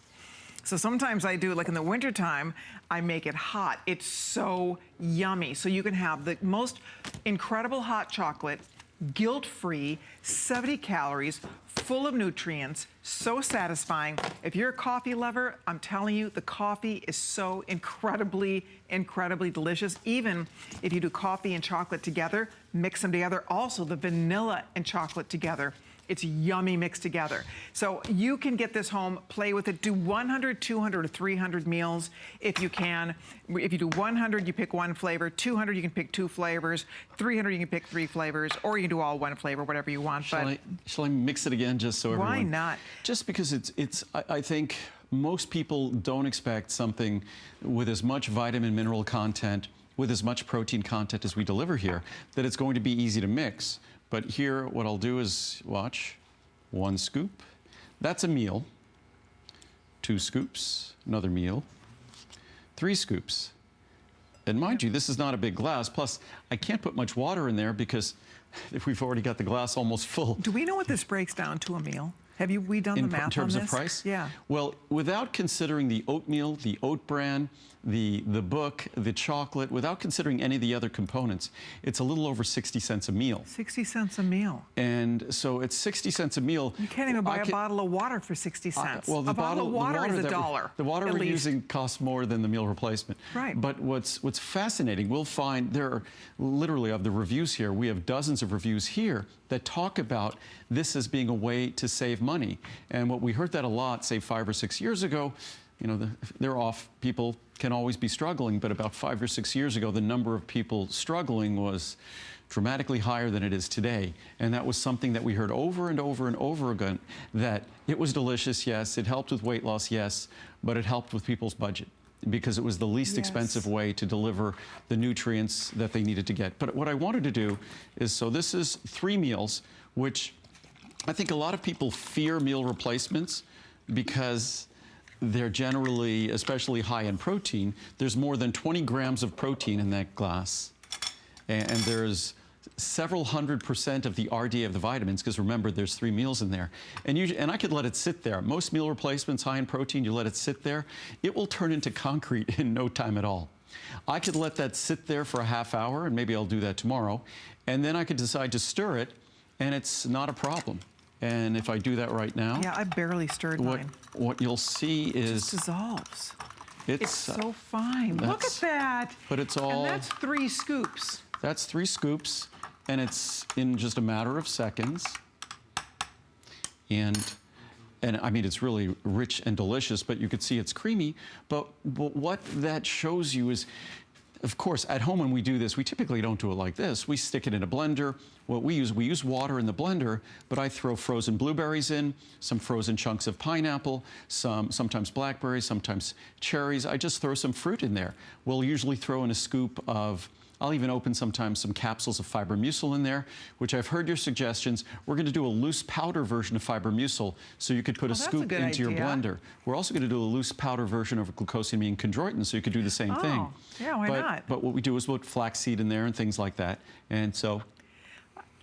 So sometimes I do, like in the wintertime, I make it hot. It's so yummy. So you can have the most incredible hot chocolate, guilt-free, 70 calories, full of nutrients, so satisfying. If you're a coffee lover, I'm telling you, the coffee is so incredibly, incredibly delicious. Even if you do coffee and chocolate together, mix them together. Also, the vanilla and chocolate together. It's yummy mixed together. So you can get this home, play with it, do 100, 200, or 300 meals if you can. If you do 100, you pick one flavor. 200, you can pick 2 flavors. 300, you can pick 3 flavors. Or you can do all one flavor, whatever you want. Shall I mix it again just so everyone... Why not? Just because I think most people don't expect something with as much vitamin mineral content, with as much protein content as we deliver here, that it's going to be easy to mix. But here, what I'll do is, watch, 1 scoop. That's a meal. 2 scoops, another meal. 3 scoops. And mind you, this is not a big glass. Plus, I can't put much water in there because we've already got the glass almost full. Do we know what this breaks down to a meal? Have we done the math on this? In terms of price? Yeah. Well, without considering the oatmeal, the oat bran, the book, the chocolate, without considering any of the other components, it's a little over 60 cents a meal. 60 cents a meal. And so it's 60 cents a meal. You can't even buy a bottle of water for 60 cents. Well, a bottle of water is $1. The water we're using costs more than the meal replacement. Right. But what's fascinating, we'll find there are literally, of the reviews here, we have dozens of reviews here that talk about this as being a way to save money. And what we heard that a lot, say 5 or 6 years ago, you know, they're off. People can always be struggling, but about 5 or 6 years ago, the number of people struggling was dramatically higher than it is today. And that was something that we heard over and over and over again, that it was delicious, yes, it helped with weight loss, yes, but it helped with people's budget, because it was the least expensive way to deliver the nutrients that they needed to get. But what I wanted to do is, so this is 3 meals, which I think a lot of people fear meal replacements because they're generally, especially high in protein. There's more than 20 grams of protein in that glass. And there's several 100% of the RDA of the vitamins, because remember, there's 3 meals in there. And I could let it sit there. Most meal replacements high in protein, you let it sit there, it will turn into concrete in no time at all. I could let that sit there for a half hour, and maybe I'll do that tomorrow, and then I could decide to stir it, and it's not a problem. And if I do that right now... Yeah, I barely stirred mine. What you'll see is... It just dissolves. It's so fine. Look at that. But it's all... And that's 3 scoops. That's 3 scoops, and it's in just a matter of seconds. And I mean, it's really rich and delicious, but you could see it's creamy. But what that shows you is, of course, at home when we do this, we typically don't do it like this. We stick it in a blender. What we use water in the blender, but I throw frozen blueberries in, some frozen chunks of pineapple, sometimes blackberries, sometimes cherries. I just throw some fruit in there. We'll usually throw in a scoop of, I'll even open sometimes some capsules of fibromucil in there, which I've heard your suggestions. We're going to do a loose powder version of fibromucil, so you could put a scoop into your blender. We're also going to do a loose powder version of glucosamine chondroitin, so you could do the same thing. Yeah, why not? But what we do is we'll put flaxseed in there and things like that. And so...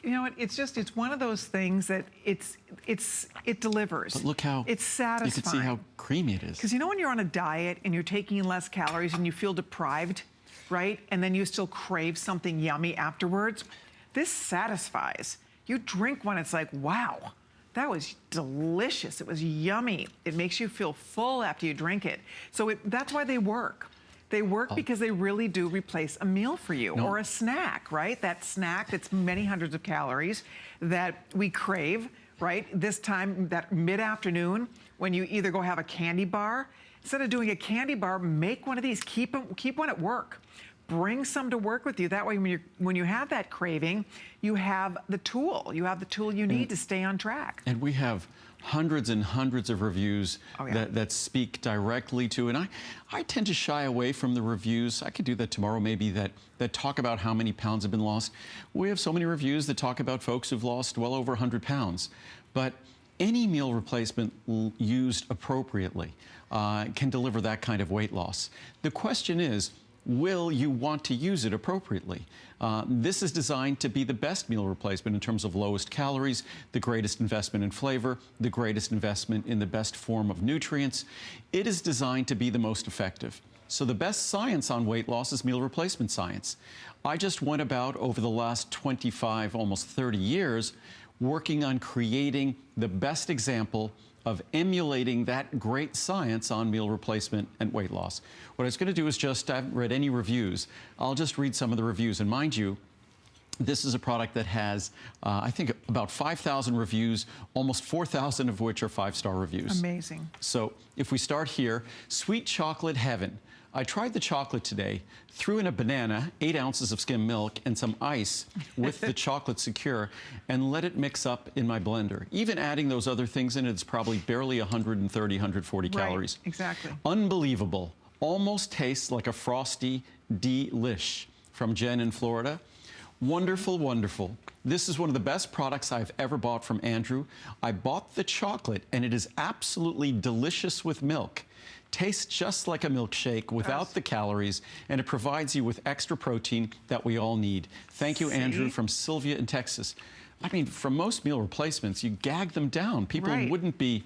You know what? It's one of those things that it delivers. But look how it's satisfying. You can see how creamy it is. Because you know when you're on a diet and you're taking less calories and you feel deprived, right? And then you still crave something yummy afterwards. This satisfies. You drink one, it's like, wow, that was delicious. It was yummy. It makes you feel full after you drink it. So that's why they work. They work because they really do replace a meal for you or a snack, right? That snack that's many hundreds of calories that we crave, right? This time, that mid-afternoon, when you either go have a candy bar, instead of doing a candy bar, make one of these, keep one at work. Bring some to work with you. That way, when you have that craving, you have the tool. You have the tool you need to stay on track. And we have hundreds and hundreds of reviews that speak directly to, and I tend to shy away from the reviews. I could do that tomorrow maybe, that talk about how many pounds have been lost. We have so many reviews that talk about folks who've lost well over 100 pounds. But any meal replacement used appropriately can deliver that kind of weight loss. The question is, will you want to use it appropriately? This is designed to be the best meal replacement in terms of lowest calories, the greatest investment in flavor, the greatest investment in the best form of nutrients. It is designed to be the most effective. So the best science on weight loss is meal replacement science. I just went about over the last 25, almost 30 years, working on creating the best example of emulating that great science on meal replacement and weight loss. What I was going to do is I haven't read any reviews. I'll just read some of the reviews. And mind you, this is a product that has, I think, about 5,000 reviews, almost 4,000 of which are 5-star reviews. Amazing. So if we start here, Sweet Chocolate Heaven. I tried the chocolate today, threw in a banana, 8 ounces of skim milk, and some ice with the chocolate secure, and let it mix up in my blender. Even adding those other things in, it's probably barely 130, 140 calories. Exactly. Unbelievable. Almost tastes like a frosty delish from Jen in Florida. Wonderful, wonderful. This is one of the best products I've ever bought from Andrew. I bought the chocolate, and it is absolutely delicious with milk. Tastes just like a milkshake without the calories, and it provides you with extra protein that we all need. Thank you, Andrew, from Sylvia in Texas. I mean, from most meal replacements, you gag them down. People wouldn't be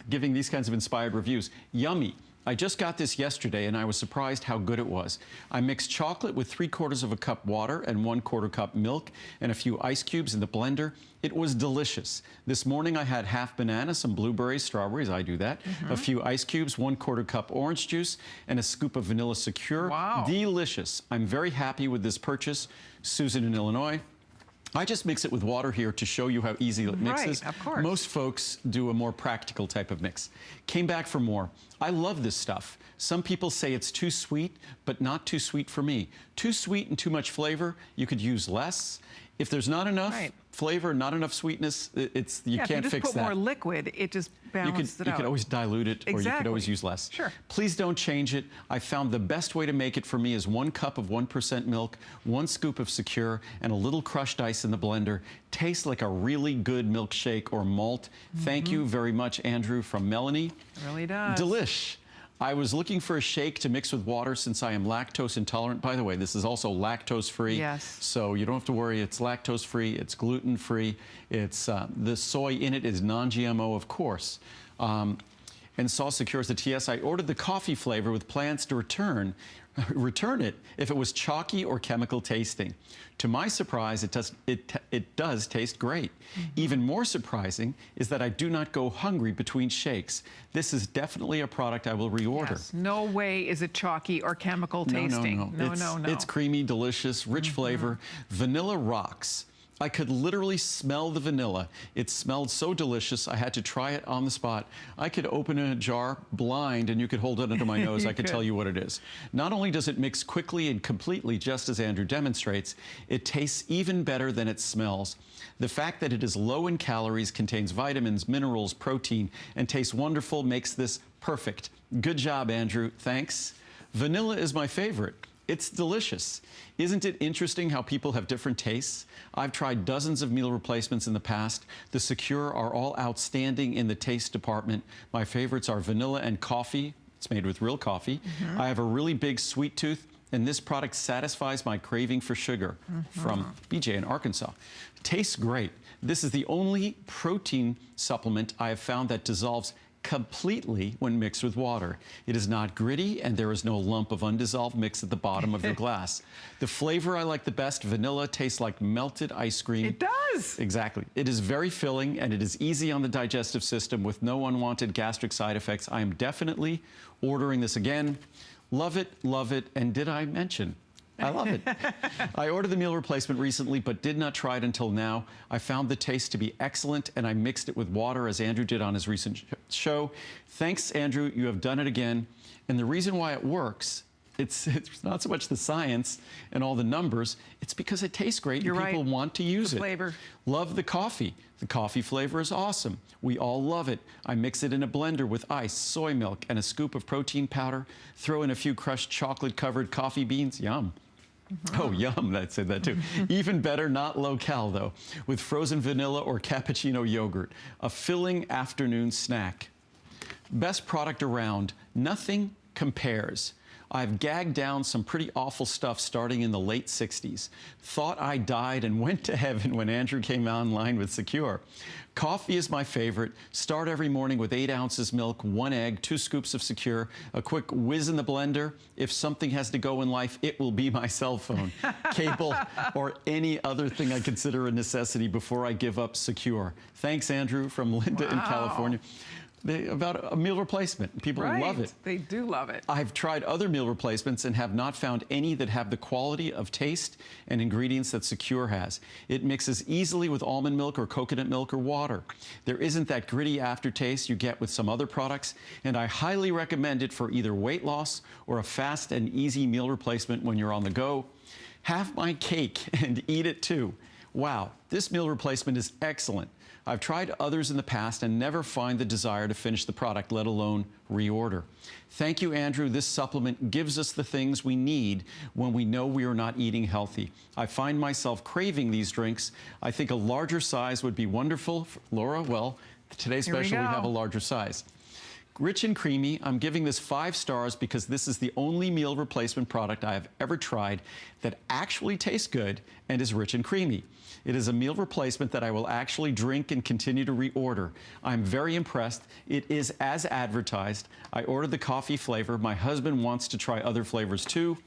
giving these kinds of inspired reviews. Yummy. I just got this yesterday, and I was surprised how good it was. I mixed chocolate with 3/4 of a cup water and 1/4 cup milk and a few ice cubes in the blender. It was delicious. This morning, I had half banana, some blueberries, strawberries, I do that, a few ice cubes, 1/4 cup orange juice, and a scoop of vanilla secure. Wow. Delicious. I'm very happy with this purchase. Susan in Illinois. I just mix it with water here to show you how easy it mixes. Right, of course. Most folks do a more practical type of mix. Came back for more. I love this stuff. Some people say it's too sweet, but not too sweet for me. Too sweet and too much flavor, you could use less. If there's not enough flavor, not enough sweetness, you can't fix that. If you just put more liquid, it just balances it out. You could always dilute it, or you could always use less. Sure. Please don't change it. I found the best way to make it for me is 1 cup of 1% milk, 1 scoop of Secure, and a little crushed ice in the blender. Tastes like a really good milkshake or malt. Thank you very much, Andrew, from Melanie. It really does. Delish. I was looking for a shake to mix with water since I am lactose intolerant. By the way, this is also lactose-free. Yes. So you don't have to worry. It's lactose-free. It's gluten-free. It's the soy in it is non-GMO, of course. And Sauce secures the TS. I ordered the coffee flavor with plans to return it if it was chalky or chemical tasting. To my surprise, it does taste great. Even more surprising is that I do not go hungry between shakes. This is definitely a product I will reorder. Yes. No way is it chalky or chemical tasting. No. It's creamy, delicious, rich flavor. Vanilla rocks. I could literally smell the vanilla. It smelled so delicious, I had to try it on the spot. I could open a jar blind and you could hold it under my nose. I could tell you what it is. Not only does it mix quickly and completely, just as Andrew demonstrates, it tastes even better than it smells. The fact that it is low in calories, contains vitamins, minerals, protein, and tastes wonderful makes this perfect. Good job, Andrew. Thanks. Vanilla is my favorite. It's delicious. Isn't it interesting how people have different tastes? I've tried dozens of meal replacements in the past. The Secure are all outstanding in the taste department. My favorites are vanilla and coffee. It's made with real coffee. I have a really big sweet tooth, and this product satisfies my craving for sugar. From BJ in Arkansas. Tastes great. This is the only protein supplement I have found that dissolves completely when mixed with water. It is not gritty, and there is no lump of undissolved mix at the bottom of your glass. The flavor I like the best, vanilla, tastes like melted ice cream. It does. Exactly. It is very filling, and it is easy on the digestive system with no unwanted gastric side effects. I am definitely ordering this again. Love it, and did I mention? I love it. I ordered the meal replacement recently, but did not try it until now. I found the taste to be excellent, and I mixed it with water, as Andrew did on his recent show. Thanks, Andrew. You have done it again. And the reason why it works, it's not so much the science and all the numbers, it's because it tastes great and people want to use it. Flavor. Love the coffee. The coffee flavor is awesome. We all love it. I mix it in a blender with ice, soy milk, and a scoop of protein powder. Throw in a few crushed chocolate-covered coffee beans. Yum. Oh, yum, I said that too. Even better, not low-cal though, with frozen vanilla or cappuccino yogurt. A filling afternoon snack. Best product around. Nothing compares. I've gagged down some pretty awful stuff starting in the late 60s. Thought I died and went to heaven when Andrew came online with Secure. Coffee is my favorite. Start every morning with 8 ounces milk, 1 egg, 2 scoops of Secure, a quick whiz in the blender. If something has to go in life, it will be my cell phone, cable, or any other thing I consider a necessity before I give up Secure. Thanks, Andrew, from Linda in California. About a meal replacement. People love it. They do love it. I've tried other meal replacements and have not found any that have the quality of taste and ingredients that Secure has. It mixes easily with almond milk or coconut milk or water. There isn't that gritty aftertaste you get with some other products, and I highly recommend it for either weight loss or a fast and easy meal replacement when you're on the go. Have my cake and eat it too. Wow, this meal replacement is excellent. I've tried others in the past and never find the desire to finish the product, let alone reorder. Thank you, Andrew. This supplement gives us the things we need when we know we are not eating healthy. I find myself craving these drinks. I think a larger size would be wonderful. Laura, well, today's special, we have a larger size. Rich and creamy. I'm giving this 5 stars because this is the only meal replacement product I have ever tried that actually tastes good and is rich and creamy. It is a meal replacement that I will actually drink and continue to reorder. I'm very impressed. It is as advertised. I ordered the coffee flavor. My husband wants to try other flavors too.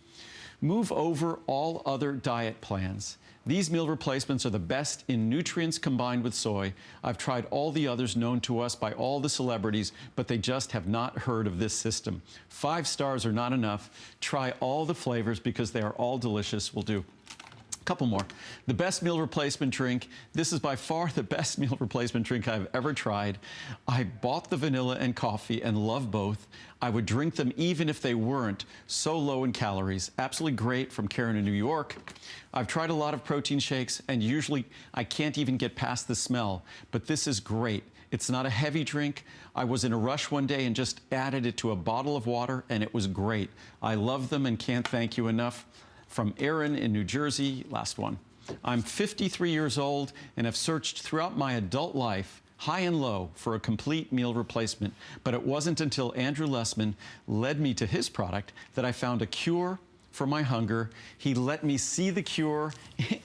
Move over all other diet plans. These meal replacements are the best in nutrients combined with soy. I've tried all the others known to us by all the celebrities, but they just have not heard of this system. 5 stars are not enough. Try all the flavors because they are all delicious. We'll do couple more. The best meal replacement drink. This is by far the best meal replacement drink I've ever tried. I bought the vanilla and coffee and love both. I would drink them even if they weren't so low in calories. Absolutely great, from Karen in New York. I've tried a lot of protein shakes and usually I can't even get past the smell, but this is great. It's not a heavy drink. I was in a rush one day and just added it to a bottle of water and it was great. I love them and can't thank you enough. From Aaron in New Jersey, last one. I'm 53 years old and have searched throughout my adult life, high and low, for a complete meal replacement. But it wasn't until Andrew Lessman led me to his product that I found a cure for my hunger. He let me see the cure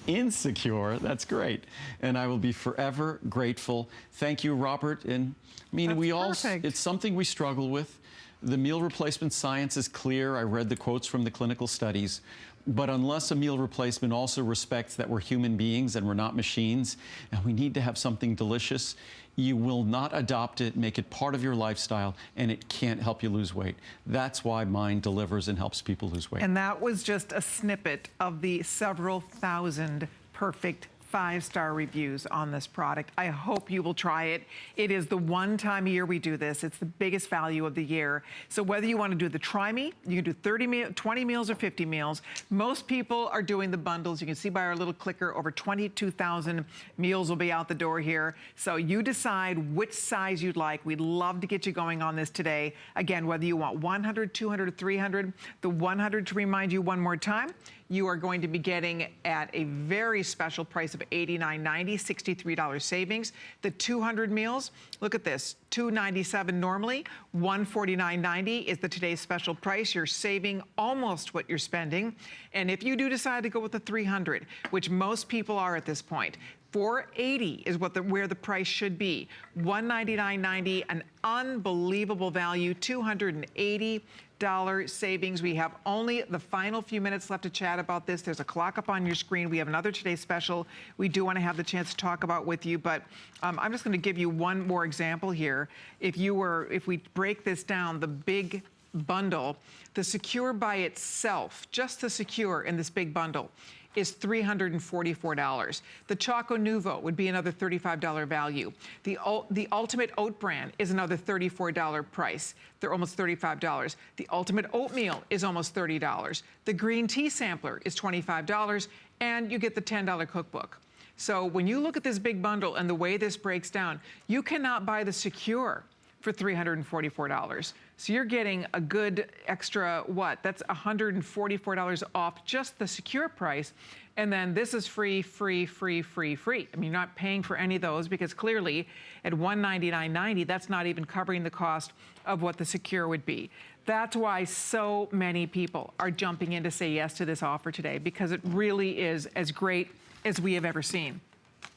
in Secure. That's great. And I will be forever grateful. Thank you, Robert. And I mean, it's something we struggle with. The meal replacement science is clear. I read the quotes from the clinical studies. But unless a meal replacement also respects that we're human beings and we're not machines, and we need to have something delicious, you will not adopt it, make it part of your lifestyle, and it can't help you lose weight. That's why mine delivers and helps people lose weight. And that was just a snippet of the several thousand perfect 5-star reviews on this product. I hope you will try it. It is the one time a year we do this. It's the biggest value of the year. So whether you want to do the Try Me, you can do 20 meals or 50 meals. Most people are doing the bundles. You can see by our little clicker, over 22,000 meals will be out the door here. So you decide which size you'd like. We'd love to get you going on this today. Again, whether you want 100, 200, 300, the 100, to remind you one more time, you are going to be getting at a very special price of $89.90, $63 savings. The 200 meals, look at this, $297 normally, $149.90 is the today's special price. You're saving almost what you're spending. And if you do decide to go with the 300, which most people are at this point, $480 is where the price should be. $199.90, an unbelievable value, $280 savings. We have only the final few minutes left to chat about this. There's a clock up on your screen. We have another Today Special we do want to have the chance to talk about with you, but I'm just going to give you one more example here. If we break this down, the big bundle, the Secure by itself, just the Secure in this big bundle, is $344. The Choco Nuvo would be another $35 value. The Ultimate Oat Bran is another $34 price. They're almost $35. The Ultimate Oatmeal is almost $30. The Green Tea Sampler is $25, and you get the $10 cookbook. So when you look at this big bundle and the way this breaks down, you cannot buy the Secure for $344. So you're getting a good extra, what? That's $144 off just the Secure price. And then this is free, free, free, free, free. I mean, you're not paying for any of those because clearly at $199.90, that's not even covering the cost of what the Secure would be. That's why so many people are jumping in to say yes to this offer today, because it really is as great as we have ever seen.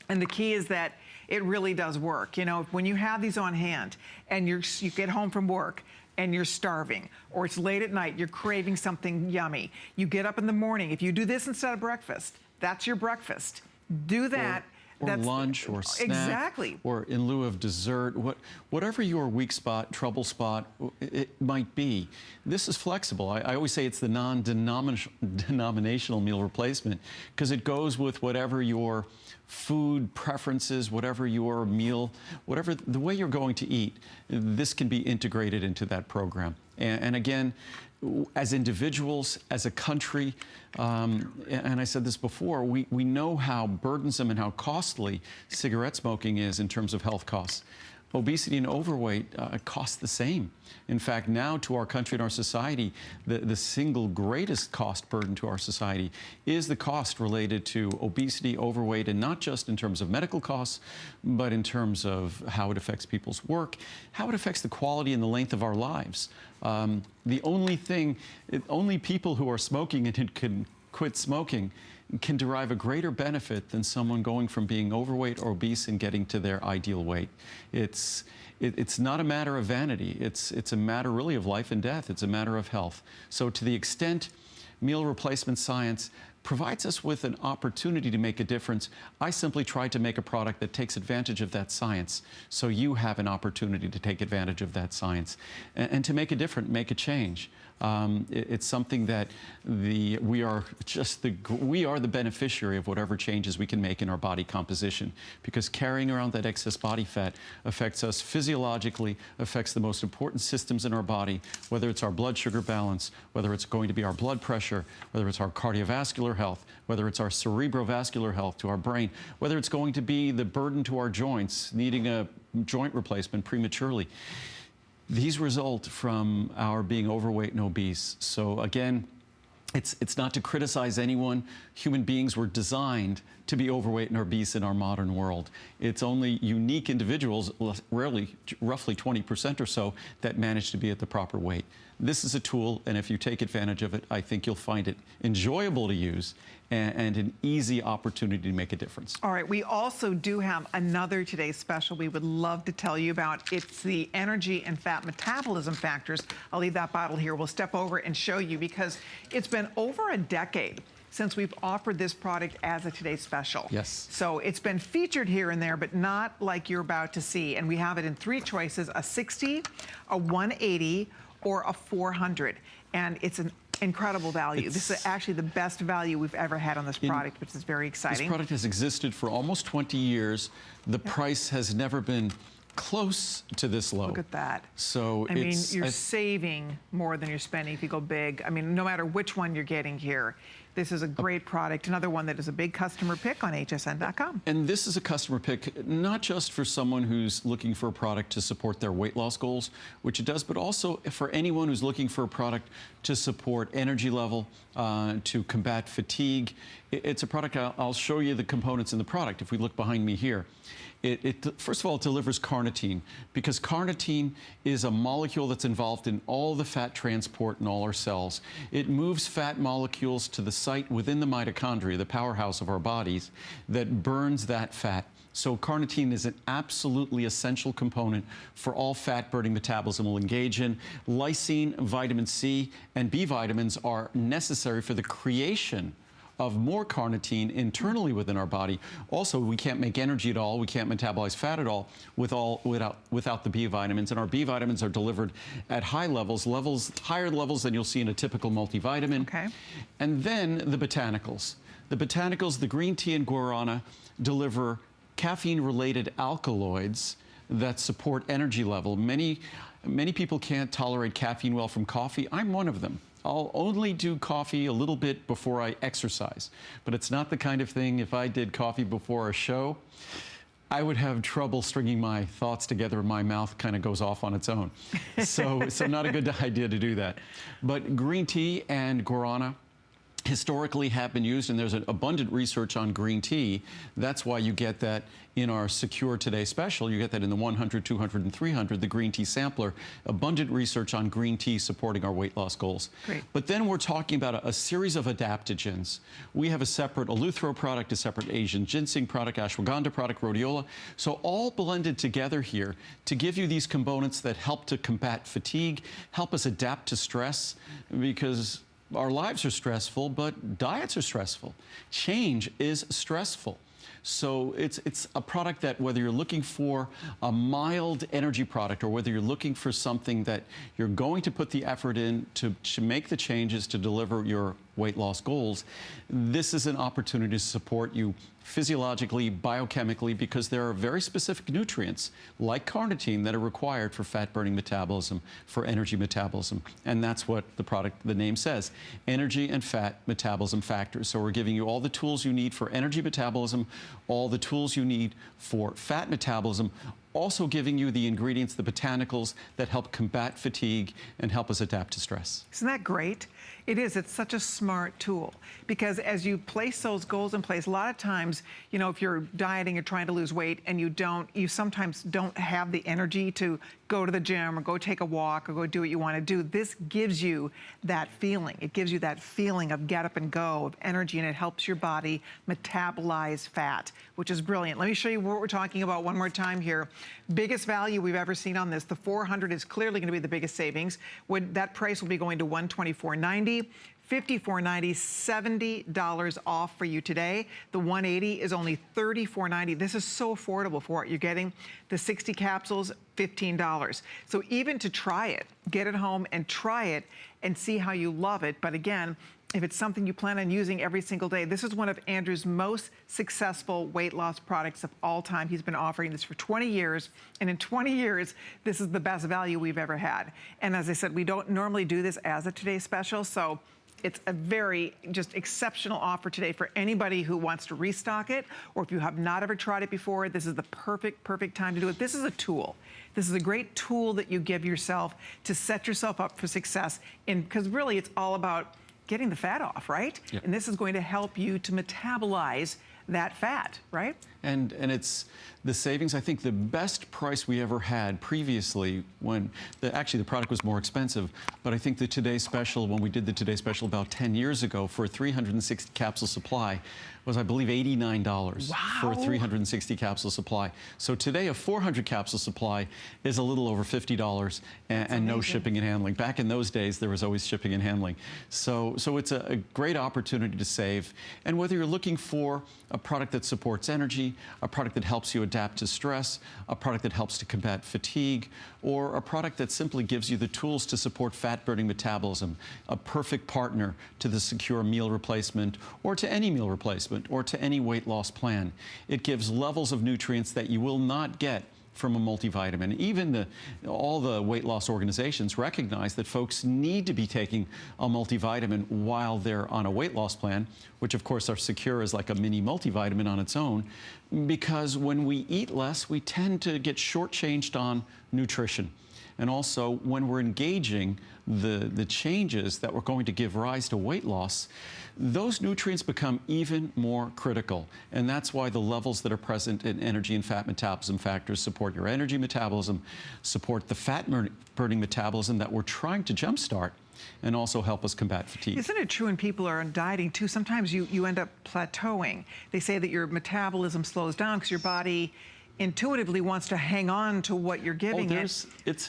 And the key is that it really does work. You know, when you have these on hand and you get home from work and you're starving, or it's late at night, you're craving something yummy. You get up in the morning. If you do this instead of breakfast, that's your breakfast. Do that. Or lunch or snack. Exactly. Or in lieu of dessert, whatever your weak spot, trouble spot, it might be. This is flexible. I always say it's the non-denominational meal replacement because it goes with whatever your food preferences, whatever your meal, whatever the way you're going to eat, this can be integrated into that program. And again, as individuals, as a country, and I said this before, we know how burdensome and how costly cigarette smoking is in terms of health costs. Obesity and overweight cost the same. In fact, now to our country and our society, the single greatest cost burden to our society is the cost related to obesity, overweight, and not just in terms of medical costs, but in terms of how it affects people's work, how it affects the quality and the length of our lives. The only people who are smoking and can quit smoking can derive a greater benefit than someone going from being overweight or obese and getting to their ideal weight. It's not a matter of vanity. It's a matter really of life and death. It's a matter of health. So to the extent meal replacement science provides us with an opportunity to make a difference, I simply try to make a product that takes advantage of that science so you have an opportunity to take advantage of that science and to make a difference, make a change. It's something that we are the beneficiary of whatever changes we can make in our body composition, because carrying around that excess body fat affects us physiologically, affects the most important systems in our body, whether it's our blood sugar balance, whether it's going to be our blood pressure, whether it's our cardiovascular health, whether it's our cerebrovascular health to our brain, whether it's going to be the burden to our joints, needing a joint replacement prematurely. These result from our being overweight and obese. So again, it's not to criticize anyone. Human beings were designed to be overweight and obese in our modern world. It's only unique individuals, rarely, roughly 20% or so, that manage to be at the proper weight. This is a tool, and if you take advantage of it, I think you'll find it enjoyable to use and an easy opportunity to make a difference. All right, we also do have another today's special we would love to tell you about. It's the energy and fat metabolism factors. I'll leave that bottle here. We'll step over and show you because it's been over a decade since we've offered this product as a today's special. Yes. So it's been featured here and there, but not like you're about to see. And we have it in 3 choices, a 60, a 180, or a 400. And it's an incredible value. This is actually the best value we've ever had on this product, which is very exciting. This product has existed for almost 20 years. The price has never been close to this low. Look at that. So I mean, you're saving more than you're spending if you go big. I mean, no matter which one you're getting here, this is a great product. Another one that is a big customer pick on hsn.com. And this is a customer pick, not just for someone who's looking for a product to support their weight loss goals, which it does, but also for anyone who's looking for a product to support energy level, to combat fatigue. It's a product, I'll show you the components in the product. If we look behind me here, first of all, it delivers carnitine, because carnitine is a molecule that's involved in all the fat transport in all our cells. It moves fat molecules to the site within the mitochondria, the powerhouse of our bodies, that burns that fat. So carnitine is an absolutely essential component for all fat-burning metabolism will engage in. Lysine, vitamin C, and B vitamins are necessary for the creation of more carnitine internally within our body. Also, we can't make energy at all. We can't metabolize fat at all without the B vitamins. And our B vitamins are delivered at high levels, higher levels than you'll see in a typical multivitamin. Okay. And then the botanicals. The botanicals, the green tea and guarana, deliver caffeine-related alkaloids that support energy level. Many people can't tolerate caffeine well from coffee. I'm one of them. I'll only do coffee a little bit before I exercise. But it's not the kind of thing, if I did coffee before a show, I would have trouble stringing my thoughts together and my mouth kind of goes off on its own. So not a good idea to do that. But green tea and guarana historically have been used, and there's an abundant research on green tea. That's why you get that in our Secure Today special. You get that in the 100, 200, and 300, the green tea sampler. Abundant research on green tea supporting our weight loss goals. Great. But then we're talking about a series of adaptogens. We have a separate Eleuthero product, a separate Asian ginseng product, ashwagandha product, rhodiola. So all blended together here to give you these components that help to combat fatigue, help us adapt to stress, because our lives are stressful, but diets are stressful. Change is stressful. So it's a product that, whether you're looking for a mild energy product or whether you're looking for something that you're going to put the effort in to make the changes to deliver your weight loss goals, this is an opportunity to support you physiologically, biochemically, because there are very specific nutrients like carnitine that are required for fat-burning metabolism, for energy metabolism. And that's what the name says, energy and fat metabolism factors. So we're giving you all the tools you need for energy metabolism, all the tools you need for fat metabolism, also giving you the ingredients, the botanicals that help combat fatigue and help us adapt to stress. Isn't that great? It is. It's such a smart tool, because as you place those goals in place, a lot of times, you know, if you're dieting or trying to lose weight and you sometimes don't have the energy to go to the gym or go take a walk or go do what you want to do. This gives you that feeling. It gives you that feeling of get up and go, of energy, and it helps your body metabolize fat, which is brilliant. Let me show you what we're talking about one more time here. Biggest value we've ever seen on this. The 400 is clearly going to be the biggest savings. That price will be going to $124.90. $54.90, $70 off for you today. The 180 is only $34.90. This is so affordable for what you're getting. The 60 capsules, $15. So even to try it, get it home and try it and see how you love it. But again, if it's something you plan on using every single day, this is one of Andrew's most successful weight loss products of all time. He's been offering this for 20 years, and in 20 years, this is the best value we've ever had. And as I said, we don't normally do this as a Today Special, so it's a very just exceptional offer today for anybody who wants to restock it, or if you have not ever tried it before, this is the perfect time to do it. This is a tool. This is a great tool that you give yourself to set yourself up for success, because really it's all about getting the fat off, right? Yep. And this is going to help you to metabolize that fat, right? And it's the savings. I think the best price we ever had previously, when actually the product was more expensive, but I think the Today Special, when we did the Today Special about 10 years ago for a 360 capsule supply, was, I believe, $89 for a 360 capsule supply. So today a 400 capsule supply is a little over $50 and no shipping and handling. Back in those days, there was always shipping and handling. So it's a great opportunity to save. And whether you're looking for a product that supports energy, a product that helps you adapt to stress, a product that helps to combat fatigue, or a product that simply gives you the tools to support fat-burning metabolism, a perfect partner to the Secure meal replacement or to any meal replacement or to any weight loss plan. It gives levels of nutrients that you will not get from a multivitamin. Even all the weight loss organizations recognize that folks need to be taking a multivitamin while they're on a weight loss plan, which of course our Secure is like a mini multivitamin on its own, because when we eat less, we tend to get shortchanged on nutrition. And also, when we're engaging the changes that we're going to give rise to weight loss, those nutrients become even more critical. And that's why the levels that are present in energy and fat metabolism factors support your energy metabolism, support the fat-burning metabolism that we're trying to jumpstart, and also help us combat fatigue. Isn't it true when people are on dieting too, sometimes you end up plateauing. They say that your metabolism slows down because your body intuitively wants to hang on to what you're giving it.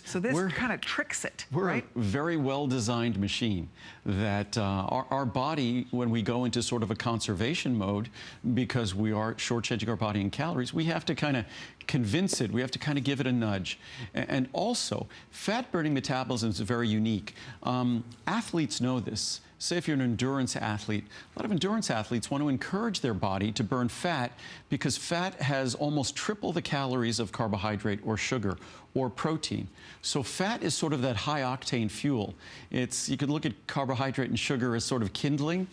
So this kind of tricks it, we're right? a very well-designed machine that our body, when we go into sort of a conservation mode, because we are short-changing our body in calories, we have to kind of convince it, we have to kind of give it a nudge. And also, fat-burning metabolism is very unique. Athletes know this. Say if you're an endurance athlete, a lot of endurance athletes want to encourage their body to burn fat because fat has almost triple the calories of carbohydrate or sugar or protein. So fat is sort of that high-octane fuel. You could look at carbohydrate and sugar as sort of kindling,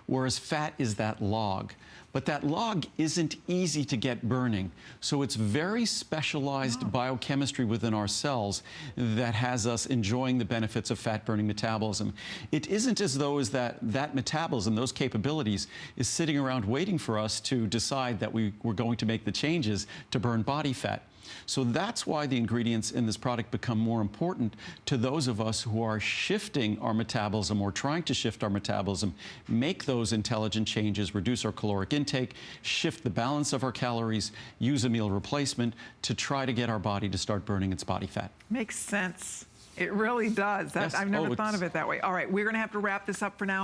whereas fat is that log. But that log isn't easy to get burning. So it's very specialized biochemistry within our cells that has us enjoying the benefits of fat-burning metabolism. It isn't as though that metabolism, those capabilities, is sitting around waiting for us to decide that we're going to make the changes to burn body fat. So that's why the ingredients in this product become more important to those of us who are shifting our metabolism or trying to shift our metabolism, make those intelligent changes, reduce our caloric intake, shift the balance of our calories, use a meal replacement to try to get our body to start burning its body fat. Makes sense. It really does. I've never thought of it that way. All right, we're going to have to wrap this up for now.